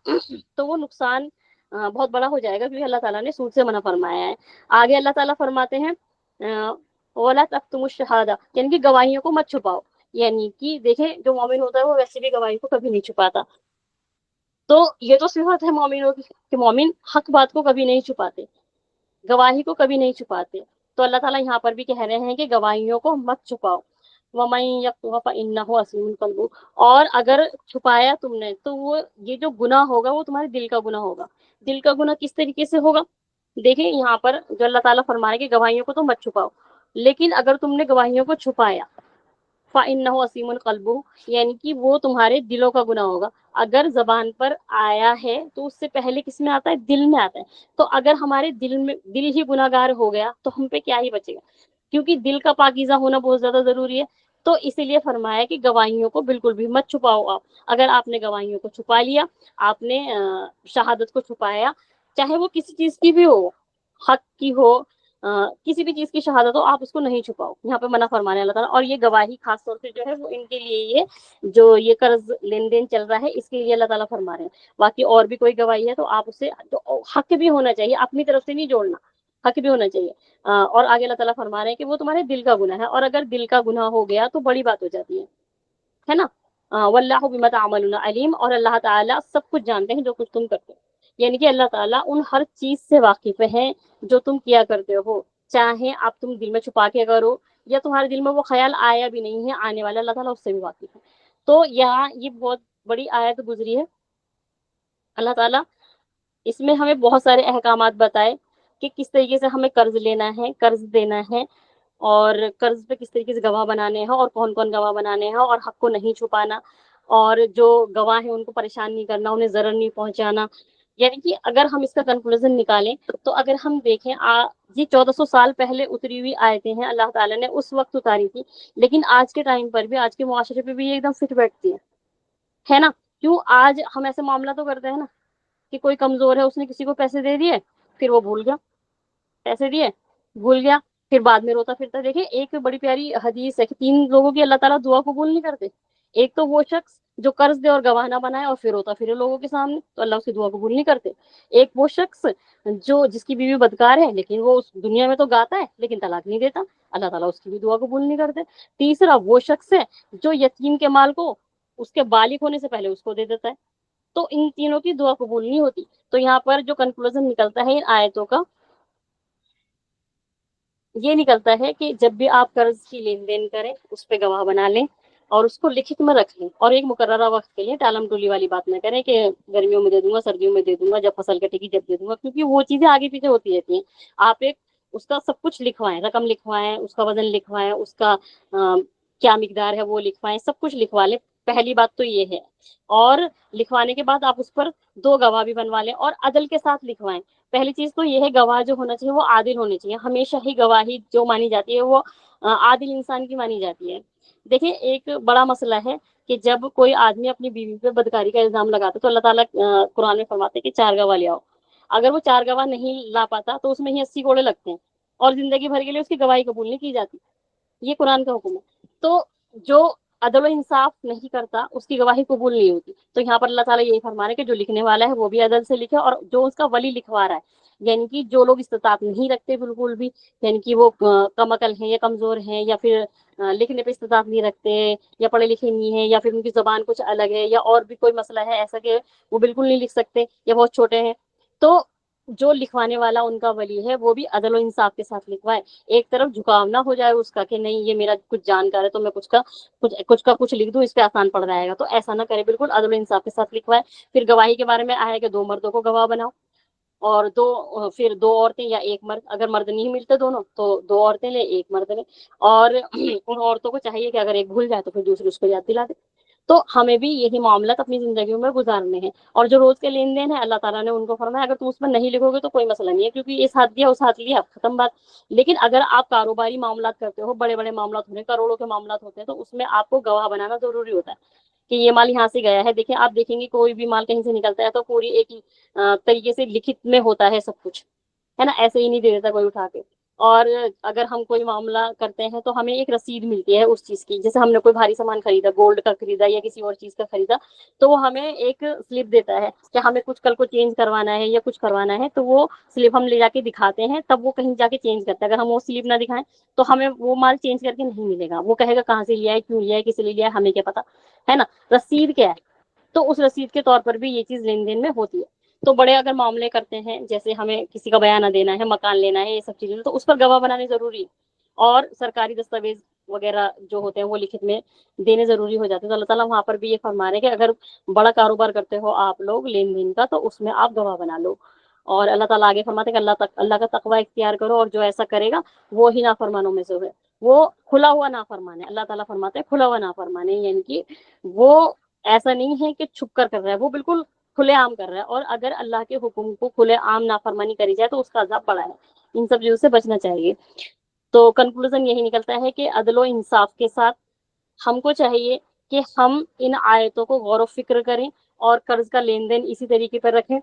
تو وہ نقصان بہت بڑا ہو جائے گا، کیونکہ اللہ تعالیٰ نے سود سے منع فرمایا ہے. آگے اللہ تعالیٰ فرماتے ہیں وَلَا تَكْتُمُوا الشَّهَادَةَ، یعنی کہ گواہیوں کو مت چھپاؤ. یعنی کہ دیکھیں جو مومن ہوتا ہے وہ ویسے بھی گواہی کو کبھی نہیں چھپاتا. تو یہ تو صفت ہے مومنوں کی کہ مومن حق بات کو کبھی نہیں چھپاتے، گواہی کو کبھی نہیں چھپاتے. تو اللہ تعالیٰ یہاں پر بھی کہہ رہے ہیں کہ گواہیوں کو مت چھپاؤ. وَمَن يَكْتُمْهَا فَإِنَّهُ أَثِيمٌ قَلْبُهُ، اور اگر چھپایا تم نے تو وہ یہ جو گناہ ہوگا وہ تمہارے دل کا گناہ ہوگا. دل کا گناہ کس طریقے سے ہوگا؟ دیکھیں یہاں پر جو اللہ تعالیٰ فرما رہے ہیں کہ گواہیوں کو تو مت چھپاؤ، لیکن اگر تم نے گواہیوں کو چھپایا فَإِنَّهُ أَثِيمٌ قَلْبُهُ، یعنی کہ وہ تمہارے دلوں کا گناہ ہوگا. اگر زبان پر آیا ہے تو اس سے پہلے کس میں آتا ہے؟ دل میں آتا ہے. تو اگر ہمارے دل ہی گناہ گار ہو گیا تو ہم پہ کیا ہی بچے گا، کیونکہ دل کا پاکیزہ ہونا بہت زیادہ ضروری ہے. تو اسی لیے فرمایا کہ گواہیوں کو بالکل بھی مت چھپاؤ. اگر آپ نے گواہیوں کو چھپا لیا، آپ نے شہادت کو چھپایا، چاہے وہ کسی چیز کی بھی ہو، حق کی ہو، کسی بھی چیز کی شہادت ہو آپ اس کو نہیں چھپاؤ، یہاں پہ منع فرمانے اللہ تعالیٰ. اور یہ گواہی خاص طور سے جو ہے وہ ان کے لیے یہ جو یہ قرض لین دین چل رہا ہے اس کے لیے اللہ تعالیٰ فرما رہے ہیں. باقی اور بھی کوئی گواہی ہے تو آپ اسے تو حق بھی ہونا چاہیے، اپنی طرف سے نہیں جوڑنا، حق بھی ہونا چاہیے. اور آگے اللہ تعالیٰ فرما رہے ہیں کہ وہ تمہارے دل کا گناہ ہے، اور اگر دل کا گناہ ہو گیا تو بڑی بات ہو جاتی ہے نا. واللہ بما تعملون علیم، اور اللہ تعالیٰ سب کچھ جانتے ہیں جو کچھ تم کرتے ہو. یعنی کہ اللہ تعالیٰ ان ہر چیز سے واقف ہیں جو تم کیا کرتے ہو، چاہے آپ تم دل میں چھپا کے کرو یا تمہارے دل میں وہ خیال آیا بھی نہیں ہے آنے والا، اللہ تعالیٰ اس سے بھی واقف ہے. تو یہاں یہ بہت بڑی آیت گزری ہے. اللہ تعالیٰ اس میں ہمیں بہت سارے احکامات بتائے کہ کس طریقے سے ہمیں قرض لینا ہے، قرض دینا ہے، اور قرض پہ کس طریقے سے گواہ بنانے ہیں اور کون کون گواہ بنانے ہیں، اور حق کو نہیں چھپانا، اور جو گواہ ہیں ان کو پریشان نہیں کرنا، انہیں ضرر نہیں پہنچانا. یعنی کہ اگر ہم اس کا کنکلوژن نکالیں تو اگر ہم دیکھیں یہ 1400 سال پہلے اتری ہوئی آیتیں ہیں، اللہ تعالیٰ نے اس وقت اتاری تھی، لیکن آج کے ٹائم پر بھی، آج کے معاشرے پہ بھی یہ ایک دم فٹ بیٹھتی ہے نا. کیوں آج ہم ایسے معاملہ تو کرتے ہیں نا کہ کوئی کمزور ہے، اس نے کسی کو پیسے دے دیے، پھر وہ بھول گیا، پیسے دیے بھول گیا، پھر بعد میں روتا پھرتا. دیکھیں ایک بڑی پیاری حدیث ہے کہ 3 لوگوں کی اللہ تعالیٰ دعا قبول نہیں کرتے. ایک تو وہ شخص جو قرض دے اور گواہ نہ بنائے اور پھر روتا پھرے لوگوں کے سامنے، تو اللہ اس کی دعا قبول نہیں کرتے. ایک وہ شخص جو جس کی بیوی بدکار ہے لیکن وہ اس دنیا میں تو گاتا ہے لیکن طلاق نہیں دیتا، اللہ تعالیٰ اس کی بھی دعا قبول نہیں کرتے. تیسرا وہ شخص ہے جو یتیم کے مال کو اس کے بالغ ہونے سے پہلے اس کو دے دیتا ہے. تو ان تینوں کی دعا قبول نہیں ہوتی. تو یہاں پر جو کنکلوژن نکلتا ہے ان آیتوں کا یہ نکلتا ہے کہ جب بھی آپ قرض کی لین دین کریں اس پہ گواہ بنا لیں اور اس کو لکھت میں رکھ لیں، اور ایک مقررہ وقت کے لیے ٹالم ٹولی والی بات نہ کریں کہ گرمیوں میں دے دوں گا، سردیوں میں دے دوں گا، جب فصل کٹے گی جب دے دوں گا، کیونکہ وہ چیزیں آگے پیچھے ہوتی رہتی ہیں. آپ ایک اس کا سب کچھ لکھوائیں، رقم لکھوائیں، اس کا وزن لکھوائیں، اس کا کیا مقدار ہے وہ لکھوائیں، سب کچھ لکھوا لیں. پہلی بات تو یہ ہے. اور لکھوانے کے بعد آپ اس پر 2 گواہ بھی بنوا لیں اور عدل کے ساتھ لکھوائیں. پہلی چیز تو یہ ہے گواہ جو ہونا چاہیے وہ عادل ہونے چاہیے. ہمیشہ ہی گواہی جو مانی جاتی ہے وہ عادل انسان کی مانی جاتی ہے. دیکھیں ایک بڑا مسئلہ ہے کہ جب کوئی آدمی اپنی بیوی پہ بدکاری کا الزام لگاتا ہے تو اللہ تعالیٰ قرآن میں فرماتے ہیں کہ 4 گواہ لے آؤ. اگر وہ 4 گواہ نہیں لا پاتا تو اس میں ہی 80 کوڑے لگتے ہیں اور زندگی بھر کے لیے اس کی گواہی قبول نہیں کی جاتی. یہ قرآن کا حکم ہے. تو جو عدل و انصاف نہیں کرتا اس کی گواہی قبول نہیں ہوتی. تو یہاں پر اللہ تعالیٰ یہی فرما رہے ہیں کہ جو لکھنے والا ہے وہ بھی عدل سے لکھے، اور جو اس کا ولی لکھوا رہا ہے، یعنی کہ جو لوگ استطاعت نہیں رکھتے بالکل بھی، یعنی کہ وہ کم عقل ہیں یا کمزور ہیں یا پھر لکھنے پہ استطاعت نہیں رکھتے یا پڑھے لکھے نہیں ہیں یا پھر ان کی زبان کچھ الگ ہے یا اور بھی کوئی مسئلہ ہے ایسا کہ وہ بالکل نہیں لکھ سکتے یا بہت چھوٹے ہیں، تو جو لکھوانے والا ان کا ولی ہے وہ بھی عدل و انصاف کے ساتھ لکھوائے. ایک طرف جھکاؤ نہ ہو جائے اس کا کہ نہیں یہ میرا کچھ جانکار ہے تو میں کچھ لکھ دوں، اس پہ آسان پڑ جائے گا، تو ایسا نہ کرے، بالکل عدل و انصاف کے ساتھ لکھوائے. پھر گواہی کے بارے میں آیا کہ 2 مردوں کو گواہ بناؤ اور پھر 2 عورتیں یا 1 مرد، اگر مرد نہیں ملتے دونوں تو 2 عورتیں لیں 1 مرد لیں. اور ان عورتوں کو چاہیے کہ اگر ایک بھول جائے تو پھر دوسری اس کو یاد دلا دے. تو ہمیں بھی یہی معاملات اپنی زندگیوں میں گزارنے ہیں. اور جو روز کے لین دین ہے اللہ تعالیٰ نے ان کو فرمایا اگر تم اس میں نہیں لکھو گے تو کوئی مسئلہ نہیں ہے، کیونکہ اس ہاتھ دیا اس ہاتھ لیا، ختم بات. لیکن اگر آپ کاروباری معاملات کرتے ہو، بڑے بڑے معاملات ہوتے ہیں، کروڑوں کے معاملات ہوتے ہیں، تو اس میں آپ کو گواہ بنانا ضروری ہوتا ہے کہ یہ مال یہاں سے گیا ہے. دیکھیں آپ دیکھیں گے کوئی بھی مال کہیں سے نکلتا ہے تو پوری ایک طریقے سے لکھت میں ہوتا ہے سب کچھ، ہے نا، ایسے ہی نہیں دے دیتا کوئی اٹھا کے. اور اگر ہم کوئی معاملہ کرتے ہیں تو ہمیں ایک رسید ملتی ہے اس چیز کی. جیسے ہم نے کوئی بھاری سامان خریدا، گولڈ کا خریدا یا کسی اور چیز کا خریدا، تو وہ ہمیں ایک سلپ دیتا ہے کہ ہمیں کچھ کل کو چینج کروانا ہے یا کچھ کروانا ہے، تو وہ سلپ ہم لے جا کے دکھاتے ہیں، تب وہ کہیں جا کے چینج کرتا ہے. اگر ہم وہ سلپ نہ دکھائیں تو ہمیں وہ مال چینج کر کے نہیں ملے گا. وہ کہے گا کہاں سے لیا ہے، کیوں لیا ہے، کس لیے لیا ہے، ہمیں کیا پتا، ہے نا. رسید کیا ہے؟ تو اس رسید کے طور پر بھی یہ چیز لین دین میں ہوتی ہے. تو بڑے اگر معاملے کرتے ہیں، جیسے ہمیں کسی کا بیانہ دینا ہے، مکان لینا ہے، یہ سب چیزیں، تو اس پر گواہ بنانے ضروری ہے. اور سرکاری دستاویز وغیرہ جو ہوتے ہیں وہ لکھت میں دینے ضروری ہو جاتے ہیں. تو اللہ تعالیٰ وہاں پر بھی یہ فرما رہے ہیں کہ اگر بڑا کاروبار کرتے ہو آپ لوگ لین دین کا تو اس میں آپ گواہ بنا لو. اور اللہ تعالیٰ آگے فرماتے ہیں کہ اللہ کا تقوی اختیار کرو، اور جو ایسا کرے گا وہ ہی نافرمانوں میں سے ہے. وہ کھلا ہوا نافرمان ہے. اللہ تعالیٰ فرماتے ہیں کھلا ہوا نافرمان ہے، یعنی کہ وہ ایسا نہیں ہے کہ چھپ کر رہا ہے، وہ بالکل کھلے عام کر رہا ہے. اور اگر اللہ کے حکم کو کھلے عام نافرمانی کری جائے تو اس کا عذاب بڑا ہے. ان سب چیزوں سے بچنا چاہیے. تو کنکلوژن یہی نکلتا ہے کہ عدل و انصاف کے ساتھ ہم کو چاہیے کہ ہم ان آیتوں کو غور و فکر کریں اور قرض کا لین دین اسی طریقے پر رکھیں.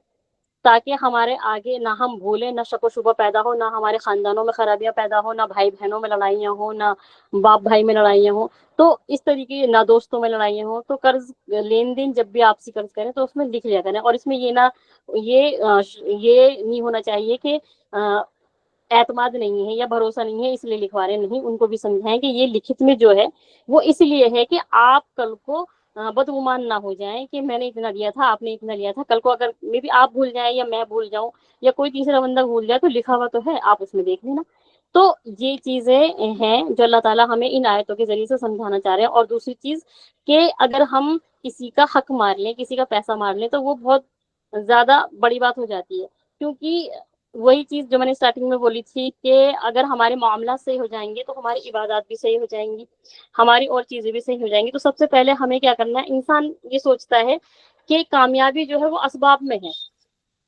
تاکہ ہمارے آگے نہ ہم بھولیں، نہ شک و شبہ پیدا ہو، نہ ہمارے خاندانوں میں خرابیاں پیدا ہو، نہ بھائی بہنوں میں لڑائیاں ہوں، نہ باپ بھائی میں لڑائیاں ہوں، تو اس طریقے نہ دوستوں میں لڑائیاں ہوں. تو قرض لین دین جب بھی آپسی قرض کریں تو اس میں لکھ لیا کریں، اور اس میں یہ نہیں ہونا چاہیے کہ اعتماد نہیں ہے یا بھروسہ نہیں ہے اس لیے لکھوا رہے. نہیں، ان کو بھی سمجھائیں کہ یہ لکھت میں جو ہے وہ اس لیے ہے کہ آپ کل کو بدگمان نہ ہو جائیں کہ میں نے اتنا دیا تھا، آپ نے اتنا لیا تھا. کل کو اگر میں بھی آپ بھول جائیں یا میں بھول جاؤں یا کوئی تیسرا بندہ بھول جائے تو لکھا ہوا تو ہے، آپ اس میں دیکھ لینا. تو یہ چیزیں ہیں جو اللہ تعالیٰ ہمیں ان آیتوں کے ذریعے سے سمجھانا چاہ رہے ہیں. اور دوسری چیز کہ اگر ہم کسی کا حق مار لیں، کسی کا پیسہ مار لیں، تو وہ بہت زیادہ بڑی بات ہو جاتی ہے. کیونکہ وہی چیز جو میں نے اسٹارٹنگ میں بولی تھی کہ اگر ہمارے معاملات صحیح ہو جائیں گے تو ہماری عبادات بھی صحیح ہو جائیں گی، ہماری اور چیزیں بھی صحیح ہو جائیں گی. تو سب سے پہلے ہمیں کیا کرنا ہے، انسان یہ سوچتا ہے کہ کامیابی جو ہے وہ اسباب میں ہے.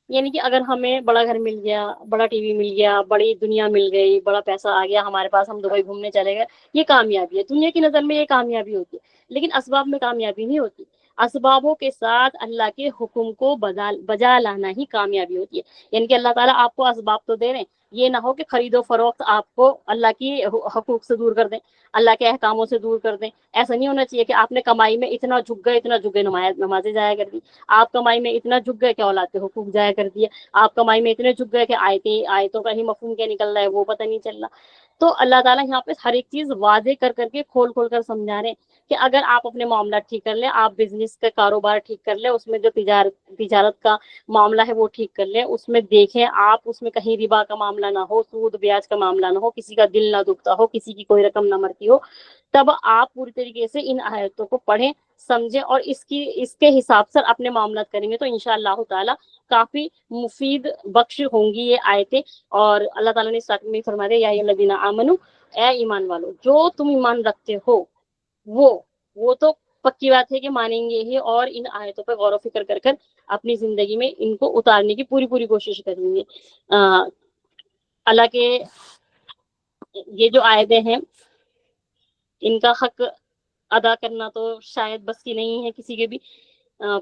یعنی کہ اگر ہمیں بڑا گھر مل گیا، بڑا ٹی وی مل گیا، بڑی دنیا مل گئی، بڑا پیسہ آ گیا ہمارے پاس، ہم دبئی گھومنے چلے گئے، یہ کامیابی ہے. دنیا کی نظر میں یہ کامیابی ہوتی ہے، لیکن اسباب میں کامیابی نہیں ہوتی. اسبابوں کے ساتھ اللہ کے حکم کو بجا لانا ہی کامیابی ہوتی ہے. یعنی کہ اللہ تعالیٰ آپ کو اسباب تو دے رہے ہیں، یہ نہ ہو کہ خرید و فروخت آپ کو اللہ کی حقوق سے دور کر دیں، اللہ کے احکاموں سے دور کر دیں. ایسا نہیں ہونا چاہیے کہ آپ نے کمائی میں اتنا جھک گئے نمازیں ضائع کر دی، آپ کمائی میں اتنا جھک گئے کہ اولاد کے حقوق ضائع کر دیے، آپ کمائی میں اتنے جھک گئے کہ آیتوں کا ہی مفہوم کیا نکل رہا ہے وہ پتہ نہیں چل رہا. تو اللہ تعالیٰ یہاں پہ ہر ایک چیز واضح کر کر کے کھول کھول کر سمجھا رہے ہیں کہ اگر آپ اپنے معاملات ٹھیک کر لیں، آپ بزنس کا کاروبار ٹھیک کر لیں، اس میں جو تجارت کا معاملہ ہے وہ ٹھیک کر لیں، اس میں دیکھیں آپ اس میں کہیں ربا کا معاملہ نہ ہو، سود بیاج کا معاملہ نہ ہو، کسی کا دل نہ دکھتا ہو، کسی کی کوئی رقم نہ مرتی ہو، تب آپ پوری طریقے سے ان آیتوں کو پڑھیں، سمجھیں، اور اس کے حساب سے اپنے معاملات کریں گے تو انشاءاللہ تعالی کافی مفید بخش ہوں گی یہ آیتیں. اور اللہ تعالیٰ نے اسٹارٹنگ میں فرما دیا، یا ایھا الذین آمنو، اے ایمان والو، جو تم ایمان رکھتے ہو وہ تو پکی بات ہے کہ مانیں گے ہی، اور ان آیتوں پہ غور و فکر کر کر اپنی زندگی میں ان کو اتارنے کی پوری کوشش کریں گے. اللہ کے یہ جو آیتیں ہیں ان کا حق ادا کرنا تو شاید بس کی نہیں ہے کسی کے بھی،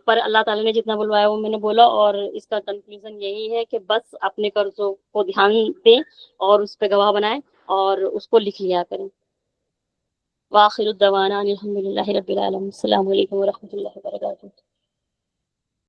پر اللہ تعالیٰ نے جتنا بلوایا وہ میں نے بولا. اور اس کا کنکلوژن یہی ہے کہ بس اپنے قرضوں کو دھیان دیں اور اس پہ گواہ بنائیں اور اس کو لکھ لیا کریں. وآخر الدعوانا الحمد للہ رب العالمین. السلام علیکم ورحمۃ اللہ وبرکاتہ.